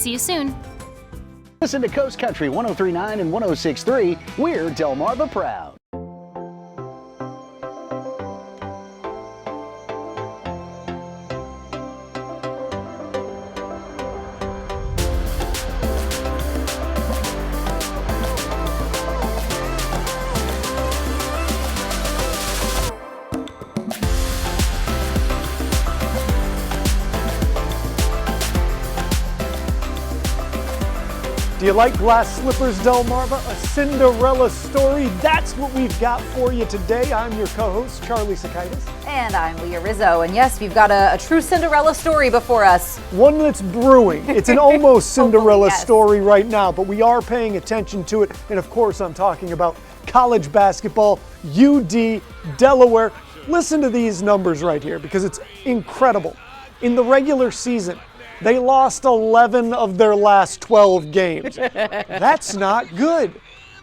See you soon. Listen to Coast Country 103.9 and 106.3. We're Delmarva proud. Do you like glass slippers, Delmarva? A Cinderella story? That's what we've got for you today. I'm your co-host, Charlie Sakaitis. And I'm Leah Rizzo. And yes, we've got a true Cinderella story before us. One that's brewing. It's an almost Cinderella yes. story right now, but we are paying attention to it. And of course, I'm talking about college basketball, UD, Delaware. Listen to these numbers right here because it's incredible. In the regular season, they lost 11 of their last 12 games. That's not good.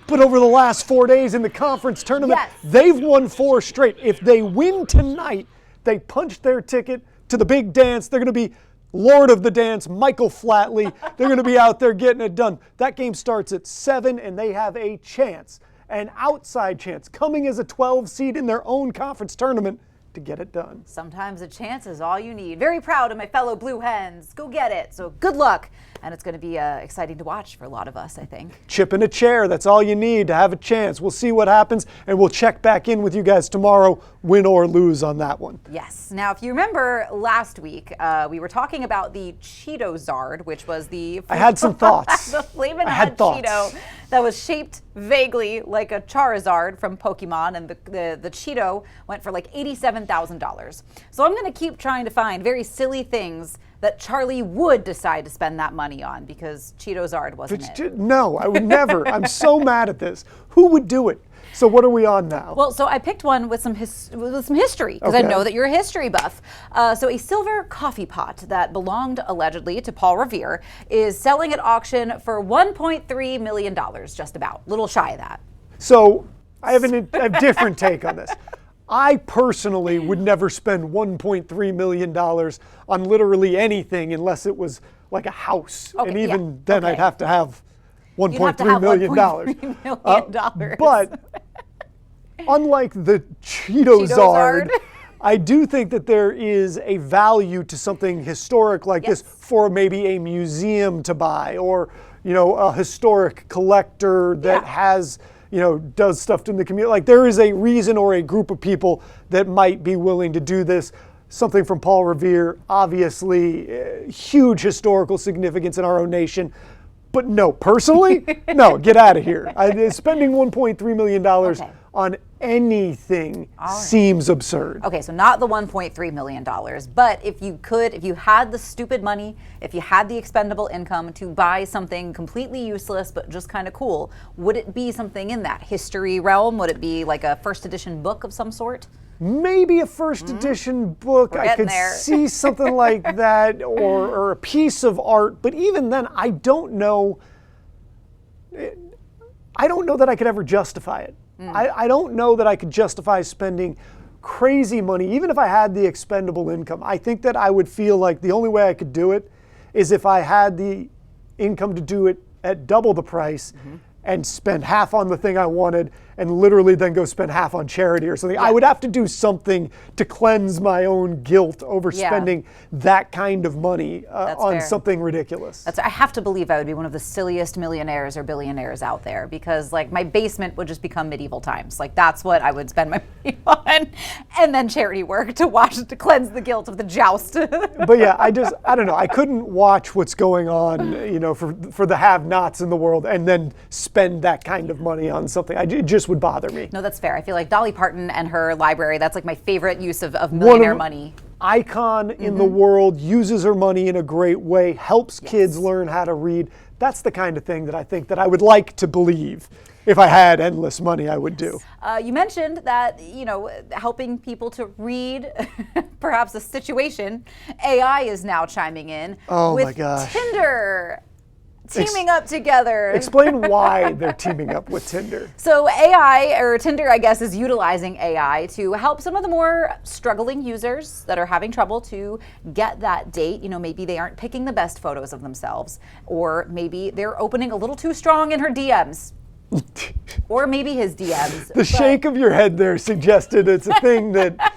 But over the last 4 days in the conference tournament, yes. they've won 4 straight. If they win tonight, they punch their ticket to the big dance. They're going to be Lord of the Dance, Michael Flatley. They're going to be out there getting it done. That game starts at 7, and they have a chance, an outside chance, coming as a 12 seed in their own conference tournament to get it done. Sometimes a chance is all you need. Very proud of my fellow Blue Hens. Go get it. So good luck. And it's going to be exciting to watch for a lot of us, I think. Chip in a chair. That's all you need to have a chance. We'll see what happens, and we'll check back in with you guys tomorrow, win or lose on that one. Yes. Now, if you remember last week, we were talking about the Cheeto Zard, which was the I had some thoughts. the Flamin' I had Hot thoughts. Cheeto that was shaped vaguely like a Charizard from Pokemon, and the Cheeto went for like $87,000. So I'm going to keep trying to find very silly things that Charlie would decide to spend that money on because Cheeto Zard wasn't it. No, I would never. I'm so mad at this. Who would do it? So what are we on now? Well, so I picked one with some history because I Okay. know that you're a history buff. So a silver coffee pot that belonged allegedly to Paul Revere is selling at auction for $1.3 million, just about, little shy of that. So I have a different take on this. I personally would never spend $1.3 million on literally anything unless it was like a house. Okay, and even yeah. then Okay. I'd have to have You'd have to $1.3 have million. $1.3 million. But unlike the Cheeto Zard, Zard. I do think that there is a value to something historic like this Yes. for maybe a museum to buy, or a historic collector that Yeah. has does stuff in the community. Like there is a reason or a group of people that might be willing to do this. Something from Paul Revere, obviously huge historical significance in our own nation. But no, personally, no, get out of here. Spending $1.3 million Okay. on anything seems absurd. Okay, so not the $1.3 million, but if you had the stupid money, if you had the expendable income to buy something completely useless but just kind of cool, would it be something in that history realm? Would it be like a first edition book of some sort? Maybe a first edition book. We're I getting could there. see something like that, or a piece of art. But even then, I don't know. I don't know that I could ever justify it. I don't know that I could justify spending crazy money, even if I had the expendable income. I think that I would feel like the only way I could do it is if I had the income to do it at double the price and spend half on the thing I wanted and literally then go spend half on charity or something. Yeah. I would have to do something to cleanse my own guilt over Yeah. spending that kind of money on fair. something ridiculous. I have to believe I would be one of the silliest millionaires or billionaires out there because like my basement would just become medieval times. Like that's what I would spend my money on. And then charity work to cleanse the guilt of the joust. But yeah, I don't know. I couldn't watch what's going on, for the have-nots in the world and then spend that kind of money on something. It just would bother me. No, that's fair. I feel like Dolly Parton and her library, that's like my favorite use of millionaire money. Icon in the world, uses her money in a great way, helps kids learn how to read. That's the kind of thing that I think that I would like to believe. If I had endless money, I would do. You mentioned that, helping people to read, perhaps a situation. AI is now chiming in Oh with my gosh. Tinder. teaming up together. Explain why they're teaming up with Tinder. So AI, or Tinder, I guess, is utilizing AI to help some of the more struggling users that are having trouble to get that date. You know, maybe they aren't picking the best photos of themselves, or maybe they're opening a little too strong in her DMs. Or maybe his DMs. The shake of your head there suggested it's a thing that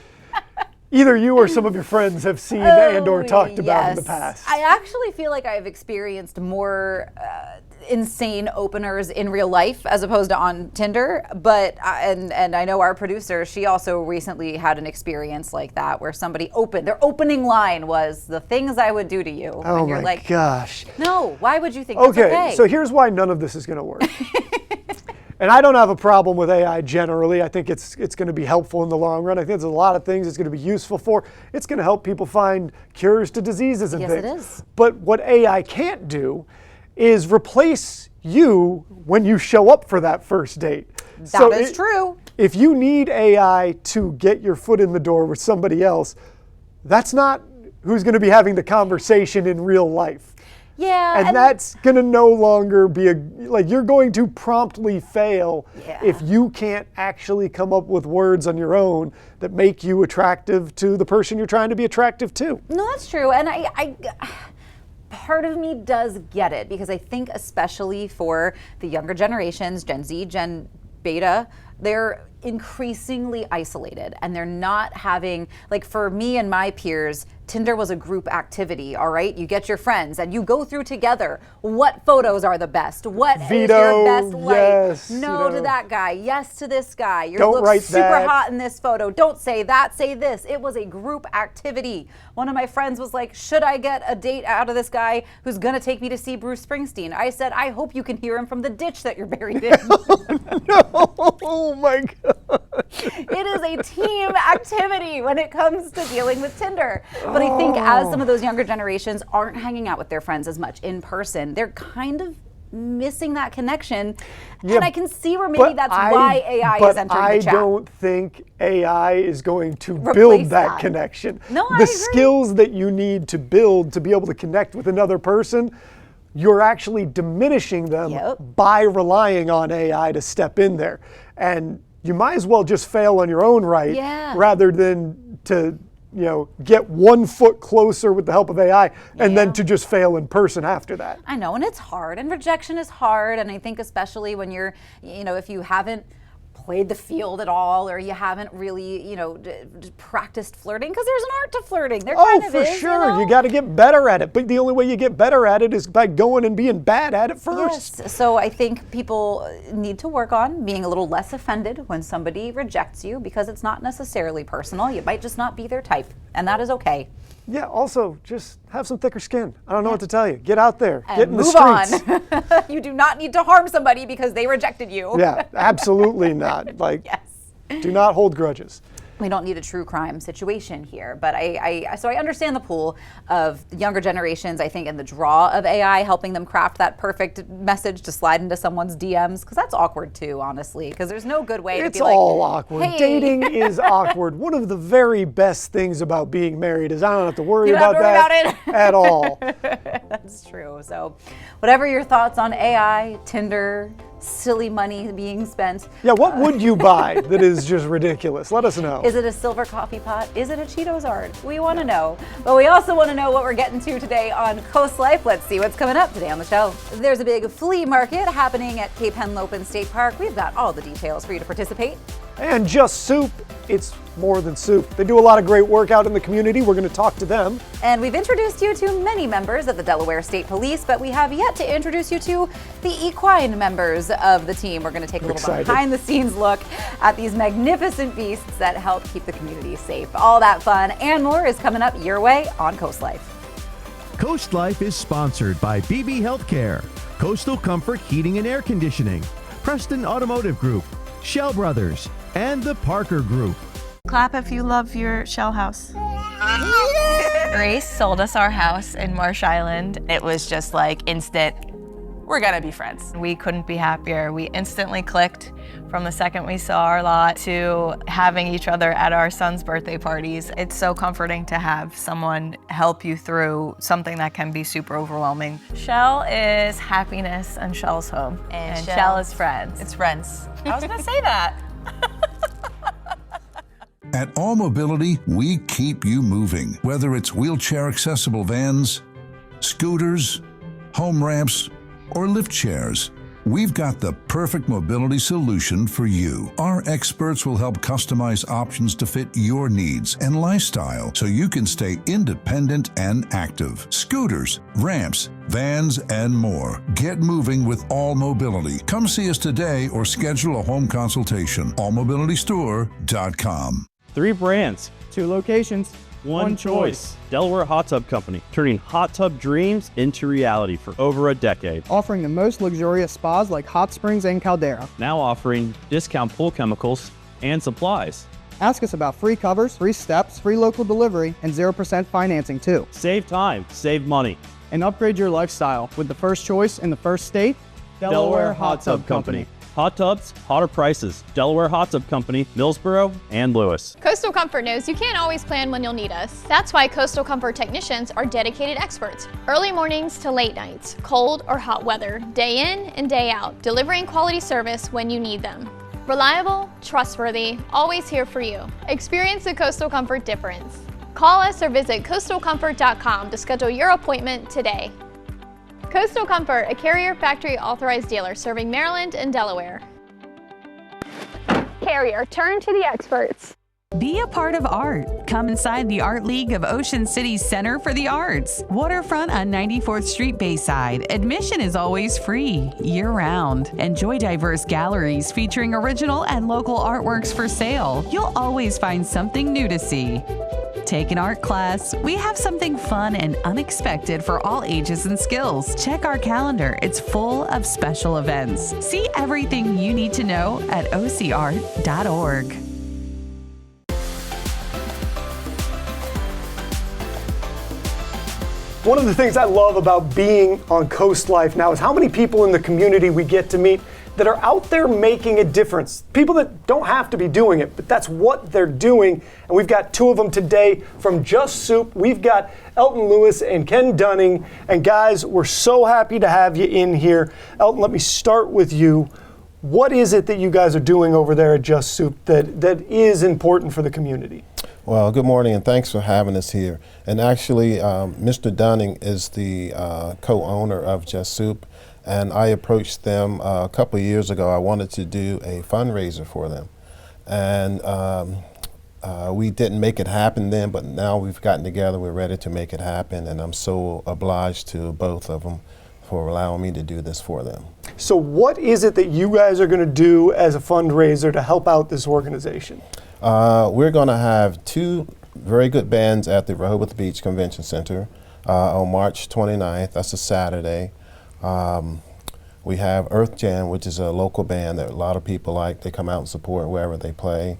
either you or some of your friends have seen and or talked about in the past. I actually feel like I've experienced more insane openers in real life as opposed to on Tinder, but and I know our producer, she also recently had an experience like that where somebody opened, their opening line was, "The things I would do to you." Oh and you're my like, gosh. no, why would you think that's okay? So here's why none of this is going to work. And I don't have a problem with AI generally. I think it's going to be helpful in the long run. I think there's a lot of things it's going to be useful for. It's going to help people find cures to diseases and things. Yes, it is. But what AI can't do is replace you when you show up for that first date. That is true. If you need AI to get your foot in the door with somebody else, that's not who's going to be having the conversation in real life. Yeah. And that's going to no longer be you're going to promptly fail if you can't actually come up with words on your own that make you attractive to the person you're trying to be attractive to. No, that's true. And I part of me does get it, because I think especially for the younger generations, Gen Z, Gen Beta, they're increasingly isolated and they're not having, like for me and my peers, Tinder was a group activity, all right? You get your friends and you go through together. What photos are the best? What is your best light? Yes, No to that guy. Yes to this guy. You Don't look write super that. hot in this photo. Don't say that, say this. It was a group activity. One of my friends was like, should I get a date out of this guy who's gonna take me to see Bruce Springsteen? I said, I hope you can hear him from the ditch that you're buried in. No, oh my God. It is a team activity when it comes to dealing with Tinder. But I think as some of those younger generations aren't hanging out with their friends as much in person, they're kind of missing that connection. Yeah, and I can see where maybe that's why AI is entering the chat. I don't think AI is going to Replace build that that. connection. No, I the agree. skills that you need to build to be able to connect with another person, you're actually diminishing them by relying on AI to step in there. And you might as well just fail on your own right rather than to get 1 foot closer with the help of AI and then to just fail in person after that. I know, and it's hard, and rejection is hard, and I think especially when you're, if you haven't played the field at all, or you haven't really, practiced flirting, because there's an art to flirting. There kind of for is, sure. You got to get better at it. But the only way you get better at it is by going and being bad at it first. Yes. So I think people need to work on being a little less offended when somebody rejects you, because it's not necessarily personal. You might just not be their type, and that is okay. Yeah, also, just have some thicker skin. I don't know what to tell you. Get out there. And get in the move streets. on. You do not need to harm somebody because they rejected you. Yeah, absolutely not. Do not hold grudges. We don't need a true crime situation here, but so I understand the pull of the younger generations, I think, and the draw of AI helping them craft that perfect message to slide into someone's DMs, because that's awkward too, honestly, because there's no good way to be like, it's all awkward. Hey. Dating is awkward. One of the very best things about being married is I don't have to worry about that at all. That's true. So whatever your thoughts on AI, Tinder, silly money being spent. Yeah, what would you buy that is just ridiculous? Let us know. Is it a silver coffee pot? Is it a Cheetos art? We want to know. But we also want to know what we're getting to today on Coast Life. Let's see what's coming up today on the show. There's a big flea market happening at Cape Henlopen State Park. We've got all the details for you to participate. And Just Soup, it's more than soup. They do a lot of great work out in the community. We're going to talk to them. And we've introduced you to many members of the Delaware State Police, but we have yet to introduce you to the equine members of the team. We're going to take a little behind the scenes look at these magnificent beasts that help keep the community safe. All that fun and more is coming up your way on Coast Life. Coast Life is sponsored by BB Healthcare, Coastal Comfort Heating and Air Conditioning, Preston Automotive Group, Shell Brothers, and the Parker Group. Clap if you love your Shell house. Grace sold us our house in Marsh Island. It was just like instant, we're gonna be friends. We couldn't be happier. We instantly clicked from the second we saw our lot to having each other at our son's birthday parties. It's so comforting to have someone help you through something that can be super overwhelming. Shell is happiness and Shell's home. And Shell is friends. It's friends. I was gonna say that. At All Mobility, we keep you moving. Whether it's wheelchair-accessible vans, scooters, home ramps, or lift chairs, we've got the perfect mobility solution for you. Our experts will help customize options to fit your needs and lifestyle so you can stay independent and active. Scooters, ramps, vans, and more. Get moving with All Mobility. Come see us today or schedule a home consultation. allmobilitystore.com. 3 brands, 2 locations, 1 choice. Delaware Hot Tub Company, turning hot tub dreams into reality for over a decade. Offering the most luxurious spas like hot springs and caldera. Now offering discount pool chemicals and supplies. Ask us about free covers, free steps, free local delivery, and 0% financing too. Save time, save money. And upgrade your lifestyle with the first choice in the first state, Delaware Hot Tub Company. Hot tubs, hotter prices. Delaware Hot Tub Company, Millsboro, and Lewis. Coastal Comfort knows you can't always plan when you'll need us. That's why Coastal Comfort technicians are dedicated experts. Early mornings to late nights, cold or hot weather, day in and day out, delivering quality service when you need them. Reliable, trustworthy, always here for you. Experience the Coastal Comfort difference. Call us or visit coastalcomfort.com to schedule your appointment today. Coastal Comfort, a Carrier factory authorized dealer serving Maryland and Delaware. Carrier, turn to the experts. Be a part of art. Come inside the Art League of Ocean City's Center for the Arts. Waterfront on 94th Street Bayside. Admission is always free, year-round. Enjoy diverse galleries featuring original and local artworks for sale. You'll always find something new to see. Take an art class. We have something fun and unexpected for all ages and skills. Check our calendar. It's full of special events. See everything you need to know at ocart.org. One of the things I love about being on Coast Life now is how many people in the community we get to meet that are out there making a difference. People that don't have to be doing it, but that's what they're doing. And we've got 2 of them today from Just Soup. We've got Elton Lewis and Ken Dunning. And guys, we're so happy to have you in here. Elton, let me start with you. What is it that you guys are doing over there at Just Soup that is important for the community? Well, good morning, and thanks for having us here. And actually, Mr. Dunning is the co-owner of Just Soup, and I approached them a couple of years ago. I wanted to do a fundraiser for them, and we didn't make it happen then, but now we've gotten together, we're ready to make it happen, and I'm so obliged to both of them for allowing me to do this for them. So what is it that you guys are going to do as a fundraiser to help out this organization? We're going to have 2 very good bands at the Rehoboth Beach Convention Center on March 29th. That's a Saturday. We have Earth Jam, which is a local band that a lot of people like. They come out and support wherever they play.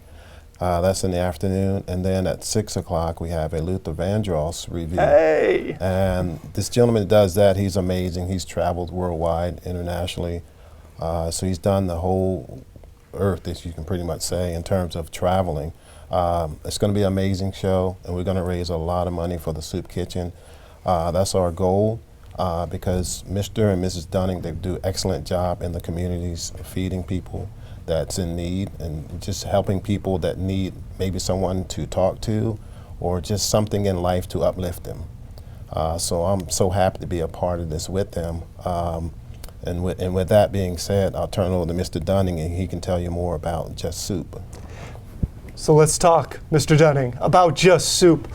That's in the afternoon. And then at 6 o'clock, we have a Luther Vandross review. Hey! And this gentleman that does that, he's amazing. He's traveled worldwide, internationally. So he's done the whole earth, as you can pretty much say, in terms of traveling. It's going to be an amazing show, and we're going to raise a lot of money for the soup kitchen. That's our goal, because Mr. and Mrs. Dunning, they do an excellent job in the communities feeding people that's in need and just helping people that need maybe someone to talk to or just something in life to uplift them. So I'm so happy to be a part of this with them. And with that being said, I'll turn it over to Mr. Dunning, and he can tell you more about Just Soup. So let's talk, Mr. Dunning, about Just Soup.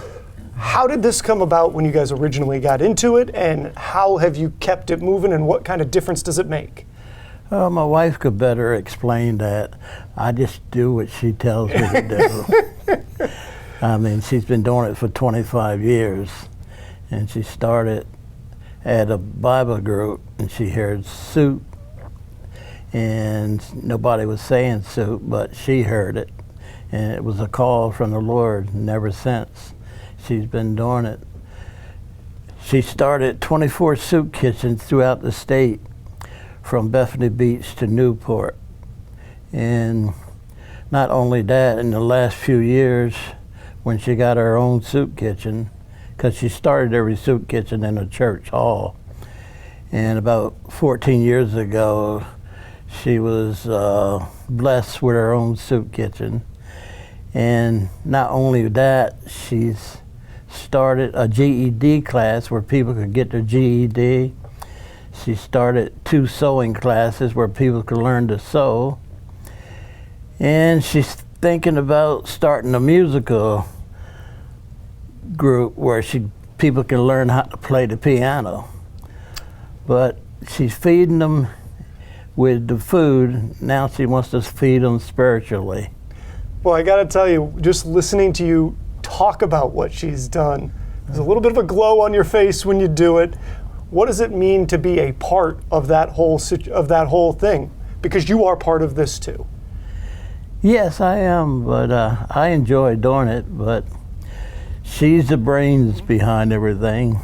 How did this come about when you guys originally got into it, and how have you kept it moving, and what kind of difference does it make? My wife could better explain that. I just do what she tells me to do. I mean, she's been doing it for 25 years, and she started at a Bible group, and she heard soup, and nobody was saying soup, but she heard it, and it was a call from the Lord, and ever since she's been doing it. She started 24 soup kitchens throughout the state, from Bethany Beach to Newport. And not only that, in the last few years, when she got her own soup kitchen, because she started every soup kitchen in a church hall. And about 14 years ago, she was blessed with her own soup kitchen. And not only that, she's started a GED class where people could get their GED. She started 2 sewing classes where people could learn to sew. And she's thinking about starting a musical group where people can learn how to play the piano. But she's feeding them with the food. Now she wants to feed them spiritually. Well, I got to tell you, just listening to you talk about what she's done, there's a little bit of a glow on your face when you do it. What does it mean to be a part of that whole thing? Because you are part of this too. Yes, I am, but I enjoy doing it. But she's the brains behind everything,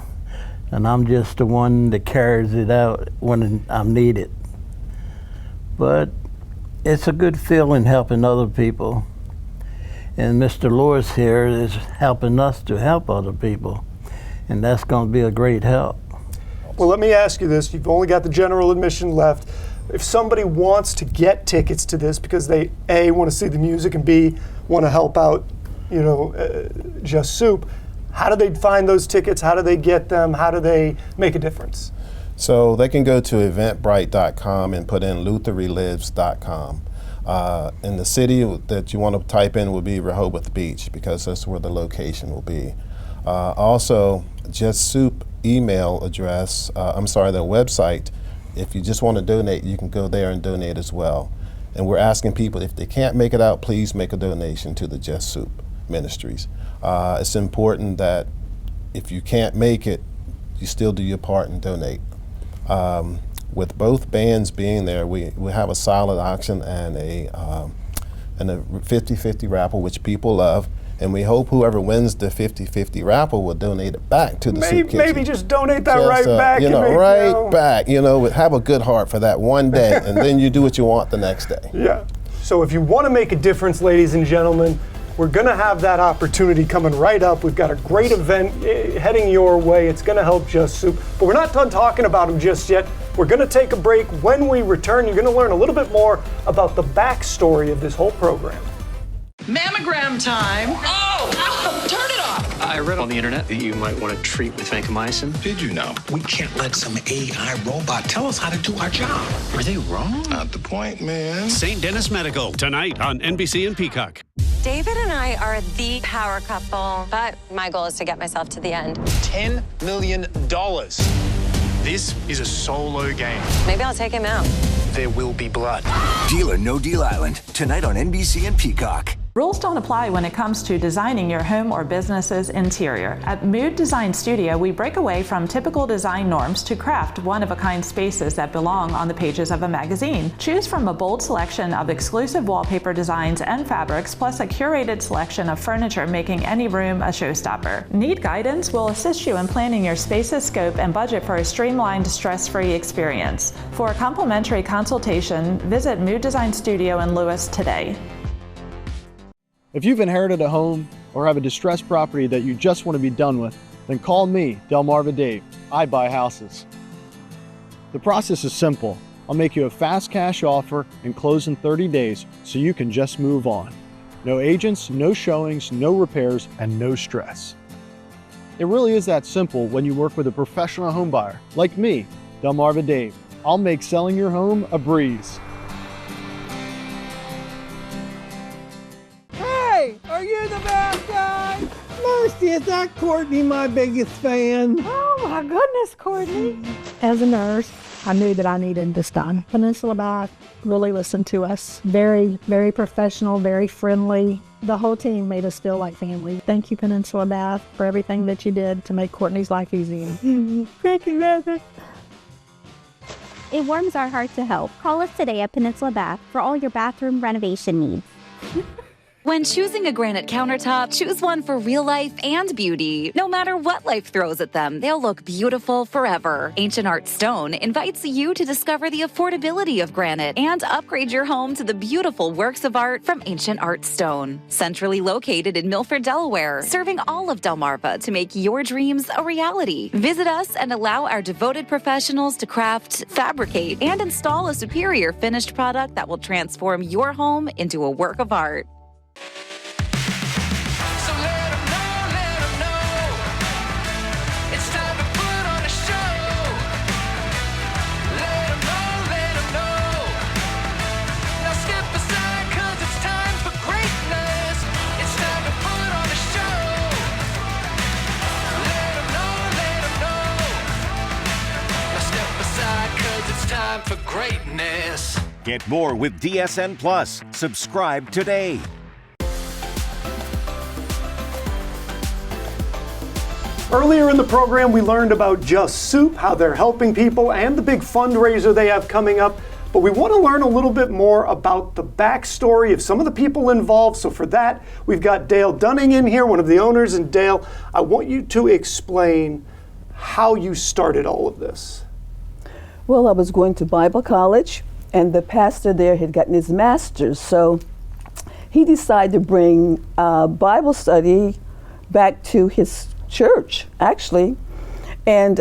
and I'm just the one that carries it out when I'm needed. But it's a good feeling helping other people. And Mr. Lewis here is helping us to help other people. And that's going to be a great help. Well, let me ask you this. You've only got the general admission left. If somebody wants to get tickets to this because they, A, want to see the music, and B, want to help out, Just Soup, how do they find those tickets? How do they get them? How do they make a difference? So they can go to eventbrite.com and put in lutherrelives.com. And the city that you want to type in will be Rehoboth Beach, because that's where the location will be. Also, Just Soup email address, their website, if you just want to donate, you can go there and donate as well. And we're asking people, if they can't make it out, please make a donation to the Just Soup Ministries. It's important that if you can't make it, you still do your part and donate. With both bands being there, we have a silent auction and a 50-50 raffle, which people love. And we hope whoever wins the 50-50 raffle will donate it back to the soup kitchen. Maybe just donate that right back. Back. Have a good heart for that one day, and then you do what you want the next day. Yeah. So if you want to make a difference, ladies and gentlemen, we're going to have that opportunity coming right up. We've got a great event heading your way. It's going to help Just Soup. But we're not done talking about them just yet. We're going to take a break. When we return, you're going to learn a little bit more about the backstory of this whole program. Mammogram time. Oh, turn it off. I read on the internet that you might want to treat with vancomycin. Did you know? We can't let some AI robot tell us how to do our job. Are they wrong? Not the point, man. St. Dennis Medical, tonight on NBC and Peacock. David and I are the power couple, but my goal is to get myself to the end. $10 million. This is a solo game. Maybe I'll take him out. There will be blood. Deal or No Deal Island, tonight on NBC and Peacock. Rules don't apply when it comes to designing your home or business's interior. At Mood Design Studio, we break away from typical design norms to craft one-of-a-kind spaces that belong on the pages of a magazine. Choose from a bold selection of exclusive wallpaper designs and fabrics, plus a curated selection of furniture, making any room a showstopper. Need guidance? We'll assist you in planning your space's scope and budget for a streamlined, stress-free experience. For a complimentary consultation, visit Mood Design Studio in Lewis today. If you've inherited a home or have a distressed property that you just want to be done with, then call me, Delmarva Dave. I buy houses. The process is simple. I'll make you a fast cash offer and close in 30 days so you can just move on. No agents, no showings, no repairs, and no stress. It really is that simple when you work with a professional home buyer like me, Delmarva Dave. I'll make selling your home a breeze. Are you the bad guy? Mercy, is that Courtney my biggest fan? Oh my goodness, Courtney. As a nurse, I knew that I needed this done. Peninsula Bath really listened to us. Very, very professional, very friendly. The whole team made us feel like family. Thank you, Peninsula Bath, for everything that you did to make Courtney's life easy. Thank you, Mother. It warms our heart to help. Call us today at Peninsula Bath for all your bathroom renovation needs. When choosing a granite countertop, choose one for real life and beauty. No matter what life throws at them, they'll look beautiful forever. Ancient Art Stone invites you to discover the affordability of granite and upgrade your home to the beautiful works of art from Ancient Art Stone. Centrally located in Milford, Delaware, serving all of Delmarva to make your dreams a reality. Visit us and allow our devoted professionals to craft, fabricate, and install a superior finished product that will transform your home into a work of art. Time for greatness. Get more with DSN Plus. Subscribe today. Earlier in the program, we learned about Just Soup, how they're helping people, and the big fundraiser they have coming up. But we want to learn a little bit more about the backstory of some of the people involved. So for that, we've got Dale Dunning in here, one of the owners. And Dale, I want you to explain how you started all of this. Well, I was going to Bible college, and the pastor there had gotten his master's, so he decided to bring Bible study back to his church, actually. And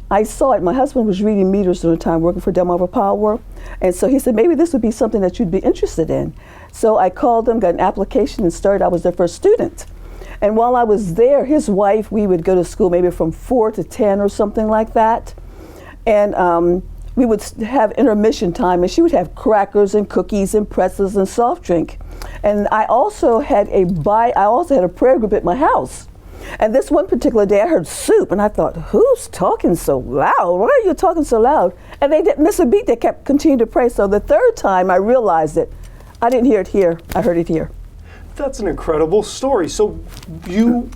I saw it. My husband was reading meters at the time, working for Delmarva Power, and so he said, maybe this would be something that you'd be interested in. So I called them, got an application, and started. I was their first student. And while I was there, his wife, we would go to school maybe from 4 to 10 or something like that. And we would have intermission time, and she would have crackers and cookies and pretzels and soft drink. And I also had a prayer group at my house. And this one particular day, I heard soup, and I thought, who's talking so loud? Why are you talking so loud? And they didn't miss a beat. They kept continuing to pray. So the third time, I realized it. I didn't hear it here. I heard it here. That's an incredible story. So you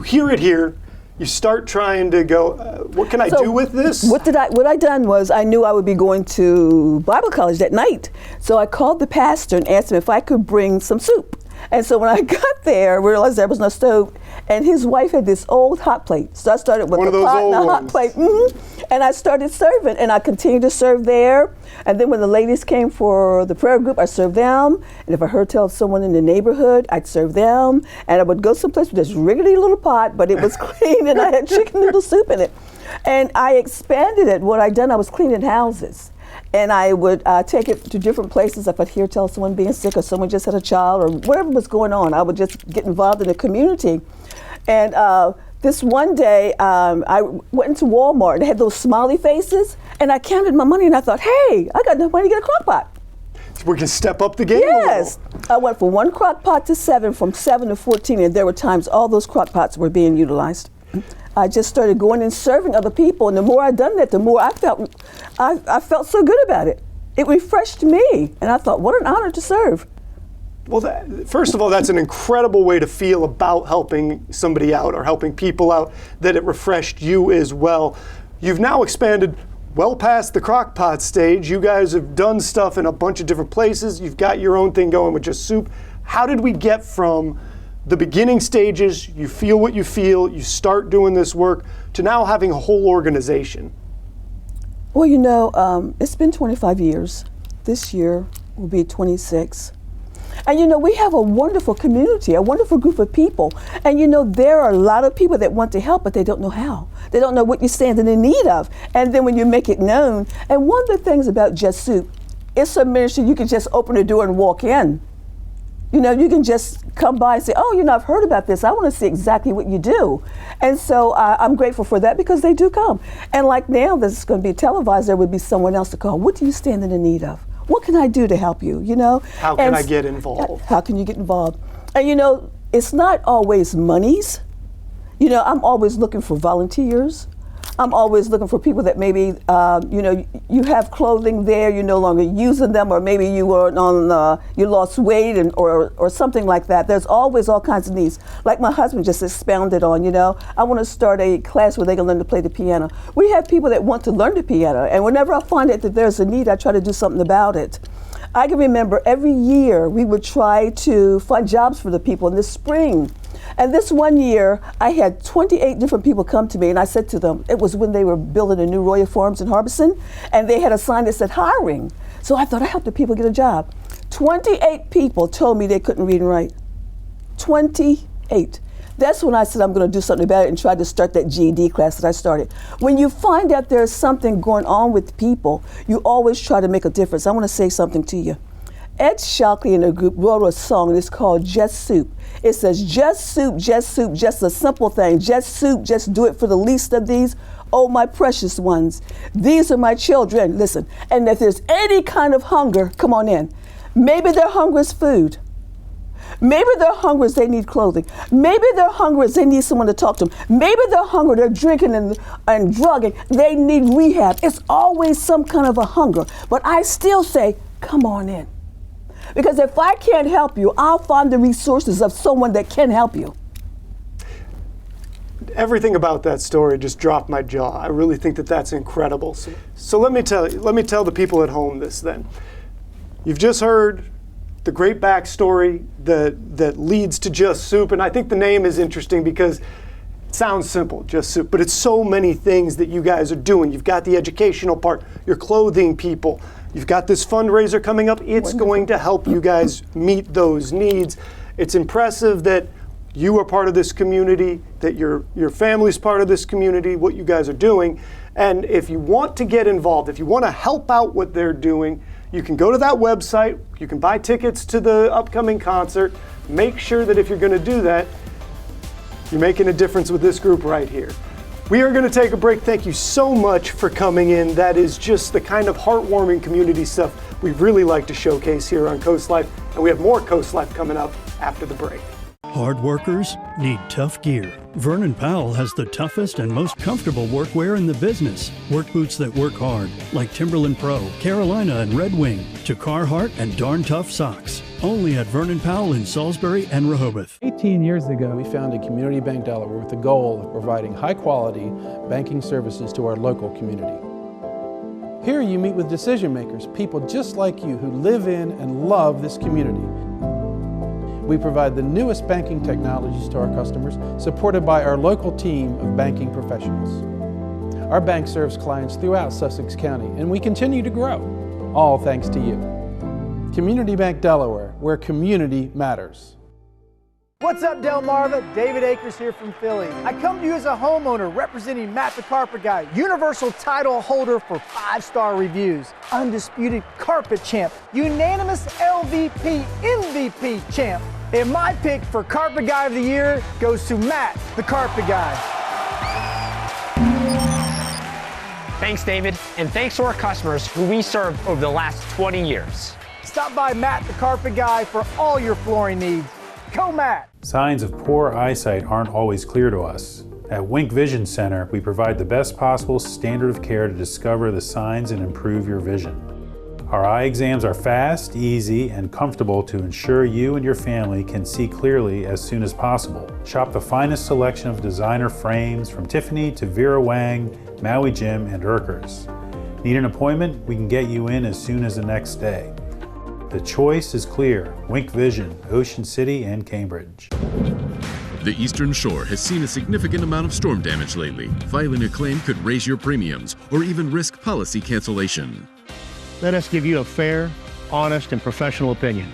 hear it here. You start trying to go, what can I do with this? What I done was I knew I would be going to Bible college that night. So I called the pastor and asked him if I could bring some soup. And so when I got there, I realized there was no stove, and his wife had this old hot plate. So I started with a pot and a hot plate, and I started serving, and I continued to serve there. And then when the ladies came for the prayer group, I served them. And if I heard tell of someone in the neighborhood, I'd serve them. And I would go someplace with this rickety little pot, but it was clean, and I had chicken noodle soup in it. And I expanded it. What I'd done, I was cleaning houses. And I would take it to different places. If I'd hear tell someone being sick or someone just had a child or whatever was going on, I would just get involved in the community. And this one day, I went into Walmart and they had those smiley faces, and I counted my money and I thought, hey, I got enough money to get a crock pot. We can step up the game. Yes. I went from 1 crock pot to 7, from 7 to 14, and there were times all those crock pots were being utilized. I just started going and serving other people, and the more I'd done that, the more I felt so good about it. It refreshed me, and I thought, what an honor to serve. Well, first of all, that's an incredible way to feel about helping somebody out or helping people out, that it refreshed you as well. You've now expanded well past the crock pot stage. You guys have done stuff in a bunch of different places. You've got your own thing going with Just Soup. How did we get from the beginning stages, you feel what you feel, you start doing this work, to now having a whole organization? Well, you know, it's been 25 years. This year will be 26. And you know, we have a wonderful community, a wonderful group of people. And you know, there are a lot of people that want to help, but they don't know how. They don't know what you're standing in need of. And then when you make it known, and one of the things about Just Soup, it's a ministry you can just open the door and walk in. You know, you can just come by and say, oh, you know, I've heard about this. I want to see exactly what you do. And so I'm grateful for that, because they do come. And like now, this is going to be televised, there would be someone else to call. What do you stand in the need of? What can I do to help you, you know? How can I get involved? How can you get involved? And you know, it's not always monies. You know, I'm always looking for volunteers. I'm always looking for people that maybe, you know, you have clothing there, you're no longer using them, or maybe you were on, you lost weight or something like that. There's always all kinds of needs. Like my husband just expounded on, you know, I want to start a class where they can learn to play the piano. We have people that want to learn the piano, and whenever I find that there's a need, I try to do something about it. I can remember every year we would try to find jobs for the people in the spring. And this one year, I had 28 different people come to me, and I said to them, it was when they were building a new Royal Farms in Harbison, and they had a sign that said hiring. So I thought, I helped the people get a job. 28 people told me they couldn't read and write. 28. That's when I said I'm going to do something about it and tried to start that GED class that I started. When you find out there's something going on with people, you always try to make a difference. I want to say something to you. Ed Shockley and a group wrote a song, and it's called Just Soup. It says, just soup, just a simple thing. Just soup, just do it for the least of these. Oh, my precious ones, these are my children. Listen, and if there's any kind of hunger, come on in. Maybe their hunger is food. Maybe their hunger is they need clothing. Maybe their hunger is they need someone to talk to them. Maybe their hunger, they're drinking and drugging. They need rehab. It's always some kind of a hunger. But I still say, come on in. Because if I can't help you, I'll find the resources of someone that can help you. Everything about that story just dropped my jaw. I really think that that's incredible. So let me tell the people at home this then. You've just heard the great backstory that leads to Just Soup, and I think the name is interesting because it sounds simple, Just Soup, but it's so many things that you guys are doing. You've got the educational part, you're clothing people, you've got this fundraiser coming up. It's going to help you guys meet those needs. It's impressive that you are part of this community, that your family's part of this community, what you guys are doing. And if you want to get involved, if you want to help out what they're doing, you can go to that website, you can buy tickets to the upcoming concert. Make sure that if you're going to do that, you're making a difference with this group right here. We are going to take a break. Thank you so much for coming in. That is just the kind of heartwarming community stuff we really like to showcase here on Coast Life, and we have more Coast Life coming up after the break. Hard workers need tough gear. Vernon Powell has the toughest and most comfortable workwear in the business. Work boots that work hard, like Timberland Pro, Carolina, and Red Wing, to Carhartt and Darn Tough socks. Only at Vernon Powell in Salisbury and Rehoboth. 18 years ago, we founded Community Bank Delaware with the goal of providing high-quality banking services to our local community. Here you meet with decision makers, people just like you who live in and love this community. We provide the newest banking technologies to our customers, supported by our local team of banking professionals. Our bank serves clients throughout Sussex County, and we continue to grow, all thanks to you. Community Bank Delaware, where community matters. What's up, Delmarva? David Akers here from Philly. I come to you as a homeowner representing Matt the Carpet Guy, universal title holder for 5-star reviews, undisputed carpet champ, unanimous LVP MVP champ. And my pick for Carpet Guy of the Year goes to Matt the Carpet Guy. Thanks, David, and thanks to our customers who we served over the last 20 years. Stop by Matt the Carpet Guy for all your flooring needs. Go Matt! Signs of poor eyesight aren't always clear to us. At Wink Vision Center, we provide the best possible standard of care to discover the signs and improve your vision. Our eye exams are fast, easy, and comfortable to ensure you and your family can see clearly as soon as possible. Shop the finest selection of designer frames from Tiffany to Vera Wang, Maui Jim, and Urkers. Need an appointment? We can get you in as soon as the next day. The choice is clear. Wink Vision, Ocean City and Cambridge. The Eastern Shore has seen a significant amount of storm damage lately. Filing a claim could raise your premiums or even risk policy cancellation. Let us give you a fair, honest, and professional opinion.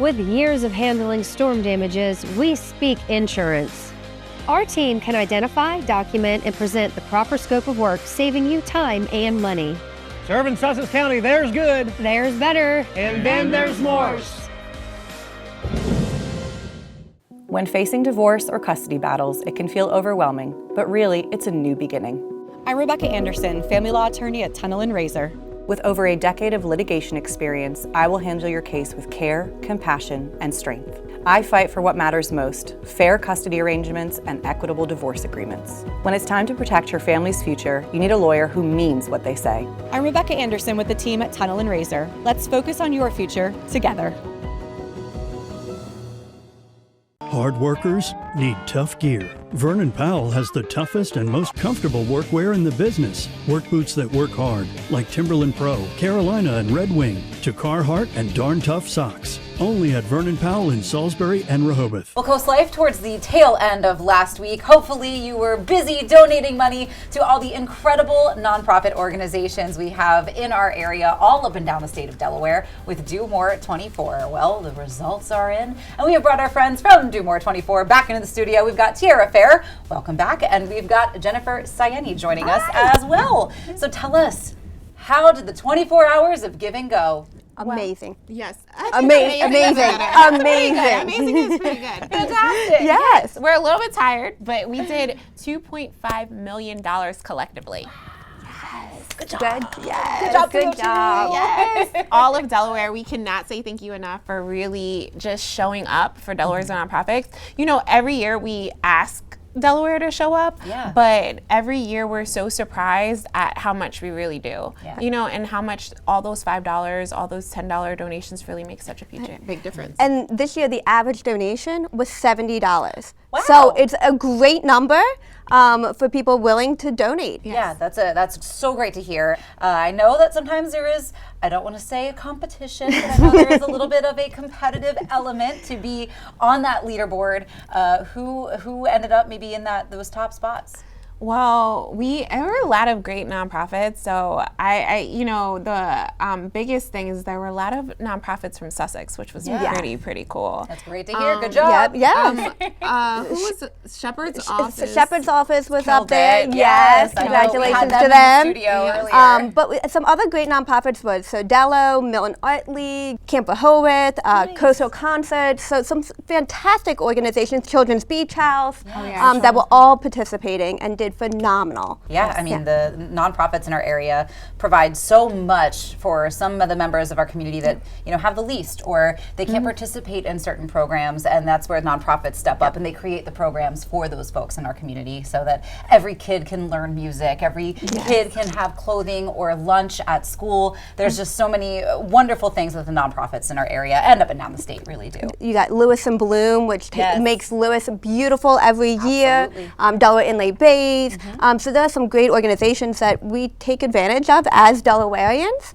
With years of handling storm damages, we speak insurance. Our team can identify, document, and present the proper scope of work, saving you time and money. Serving Sussex County, there's good. There's better. And then there's more. When facing divorce or custody battles, it can feel overwhelming, but really, it's a new beginning. I'm Rebecca Anderson, family law attorney at Tunnel & Razor. With over a decade of litigation experience, I will handle your case with care, compassion, and strength. I fight for what matters most: fair custody arrangements and equitable divorce agreements. When it's time to protect your family's future, you need a lawyer who means what they say. I'm Rebecca Anderson with the team at Tunnel & Razor. Let's focus on your future together. Hard workers need tough gear. Vernon Powell has the toughest and most comfortable workwear in the business. Work boots that work hard, like Timberland Pro, Carolina, and Red Wing, to Carhartt and Darn Tough socks. Only at Vernon Powell in Salisbury and Rehoboth. Well, Coast Life, towards the tail end of last week, hopefully you were busy donating money to all the incredible nonprofit organizations we have in our area, all up and down the state of Delaware, with Do More 24. Well, the results are in, and we have brought our friends from Do More 24 back into the studio. We've got Tiara Fair, welcome back, and we've got Jennifer Sayeni joining us as well. So tell us, how did the 24 hours of giving go? Amazing. Yes. Amazing. Amazing is pretty good. Fantastic. Yes. We're a little bit tired, but we did $2.5 million collectively. Good job. Yes. Good job. Yes. All of Delaware, we cannot say thank you enough for really just showing up for Delaware's nonprofits. You know, every year we ask Delaware to show up, but every year we're so surprised at how much we really do, you know, and how much all those $5, all those $10 donations really make such a big difference. And this year the average donation was $70. Wow. So it's a great number for people willing to donate. Yeah, that's so great to hear. I know that sometimes there is, I don't want to say a competition, but I know there is a little bit of a competitive element to be on that leaderboard. Who ended up maybe in those top spots? Well, there were a lot of great nonprofits. So I you know, the biggest thing is there were a lot of nonprofits from Sussex, which was pretty cool. That's great to hear. Good job. Who was Shepherd's Office? Shepherd's Office was up there. Yes. Congratulations to them. But some other great nonprofits was Sodello, Milton Art League, Camp Rehoboth, Coastal Concerts. So some fantastic organizations, Children's Beach House, that were all participating and did phenomenal. Yeah, I mean, the nonprofits in our area provide so much for some of the members of our community that, you know, have the least, or they can't participate in certain programs, and that's where nonprofits step up and they create the programs for those folks in our community so that every kid can learn music, every kid can have clothing or lunch at school. There's just so many wonderful things that the nonprofits in our area and up and down the state really do. You got Lewis and Bloom, which makes Lewis beautiful every year. Delaware Inlay Bays. So there are some great organizations that we take advantage of as Delawareans,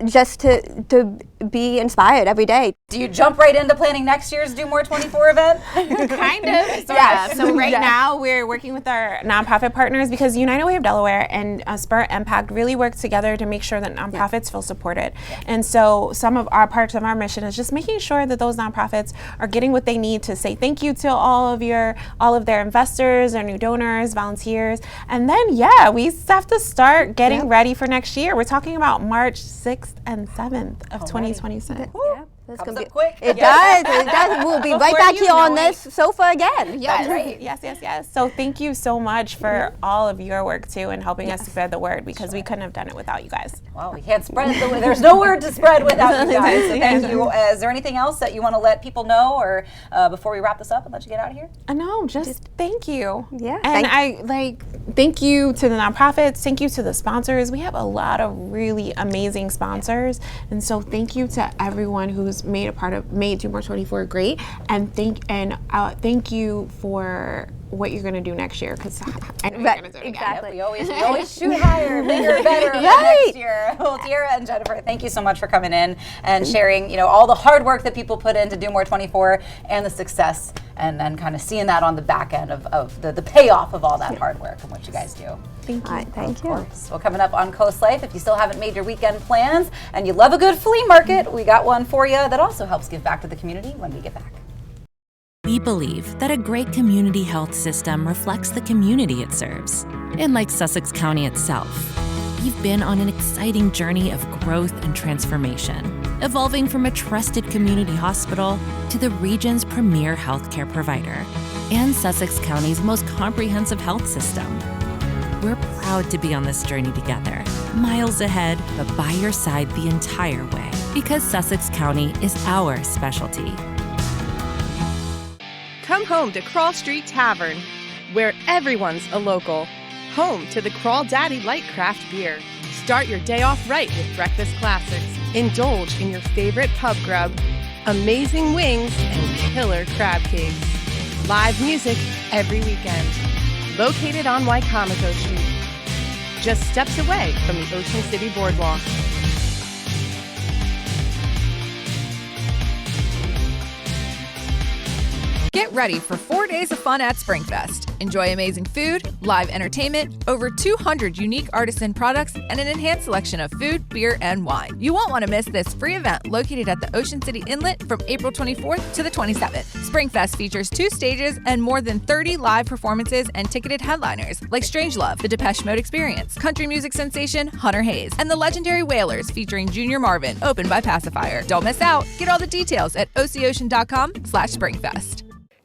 just to be inspired every day. Do you jump right into planning next year's Do More 24 event? Kind of. So right now we're working with our nonprofit partners because United Way of Delaware and Spirit Impact really work together to make sure that nonprofits feel supported. And so some of our parts of our mission is just making sure that those nonprofits are getting what they need to say thank you to all of their investors, their new donors, volunteers. And then, we have to start getting ready for next year. We're talking about March 6th and 7th of 2026. Comes up quick. It does. We'll be right back here on this sofa again. That's right. Yes. So thank you so much for all of your work too and helping us spread the word because we couldn't have done it without you guys. Well, we can't spread the word. There's no word to spread without you guys. So thank you. Is there anything else that you want to let people know or before we wrap this up and let you get out of here? No, just thank you. Yeah. And thank you to the nonprofits. Thank you to the sponsors. We have a lot of really amazing sponsors. And so thank you to everyone who's made Do More 24 great, and thank you for what you're going to do next year, because I know you're going to do it exactly. We always shoot higher, bigger, better next year. Well, Tiara and Jennifer, thank you so much for coming in and sharing, all the hard work that people put in to Do More 24 and the success, and then kind of seeing that on the back end of the payoff of all that hard work and what you guys do. Thank you. Thank you. Well, coming up on Coast Life, if you still haven't made your weekend plans and you love a good flea market, we got one for you that also helps give back to the community when we get back. We believe that a great community health system reflects the community it serves. And like Sussex County itself, we've been on an exciting journey of growth and transformation, evolving from a trusted community hospital to the region's premier healthcare provider and Sussex County's most comprehensive health system. We're proud to be on this journey together, miles ahead, but by your side the entire way, because Sussex County is our specialty. Come home to Crawl Street Tavern, where everyone's a local. Home to the Crawl Daddy Light Craft Beer. Start your day off right with breakfast classics. Indulge in your favorite pub grub, amazing wings, and killer crab cakes. Live music every weekend. Located on Waikamaco Street, just steps away from the Ocean City Boardwalk. Get ready for 4 days of fun at SpringFest. Enjoy amazing food, live entertainment, over 200 unique artisan products, and an enhanced selection of food, beer, and wine. You won't want to miss this free event located at the Ocean City Inlet from April 24th to the 27th. SpringFest features 2 stages and more than 30 live performances and ticketed headliners like Strangelove, The Depeche Mode Experience, country music sensation Hunter Hayes, and the legendary Wailers featuring Junior Marvin, opened by Pacifier. Don't miss out. Get all the details at oceocean.com/SpringFest.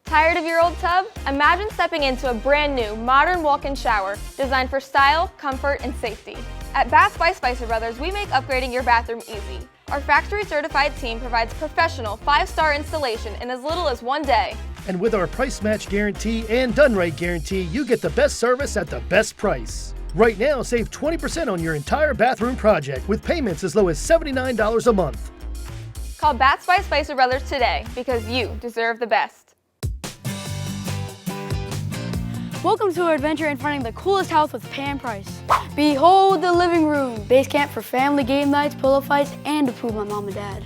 Tired of your old tub? Imagine stepping into a brand new, modern walk-in shower designed for style, comfort, and safety. At Bath by Spicer Brothers, we make upgrading your bathroom easy. Our factory-certified team provides professional 5-star installation in as little as 1 day. And with our price match guarantee and done right guarantee, you get the best service at the best price. Right now, save 20% on your entire bathroom project with payments as low as $79 a month. Call Bath by Spicer Brothers today because you deserve the best. Welcome to our adventure in finding the coolest house with Pam Price. Behold the living room, base camp for family game nights, pillow fights, and to prove my mom and dad.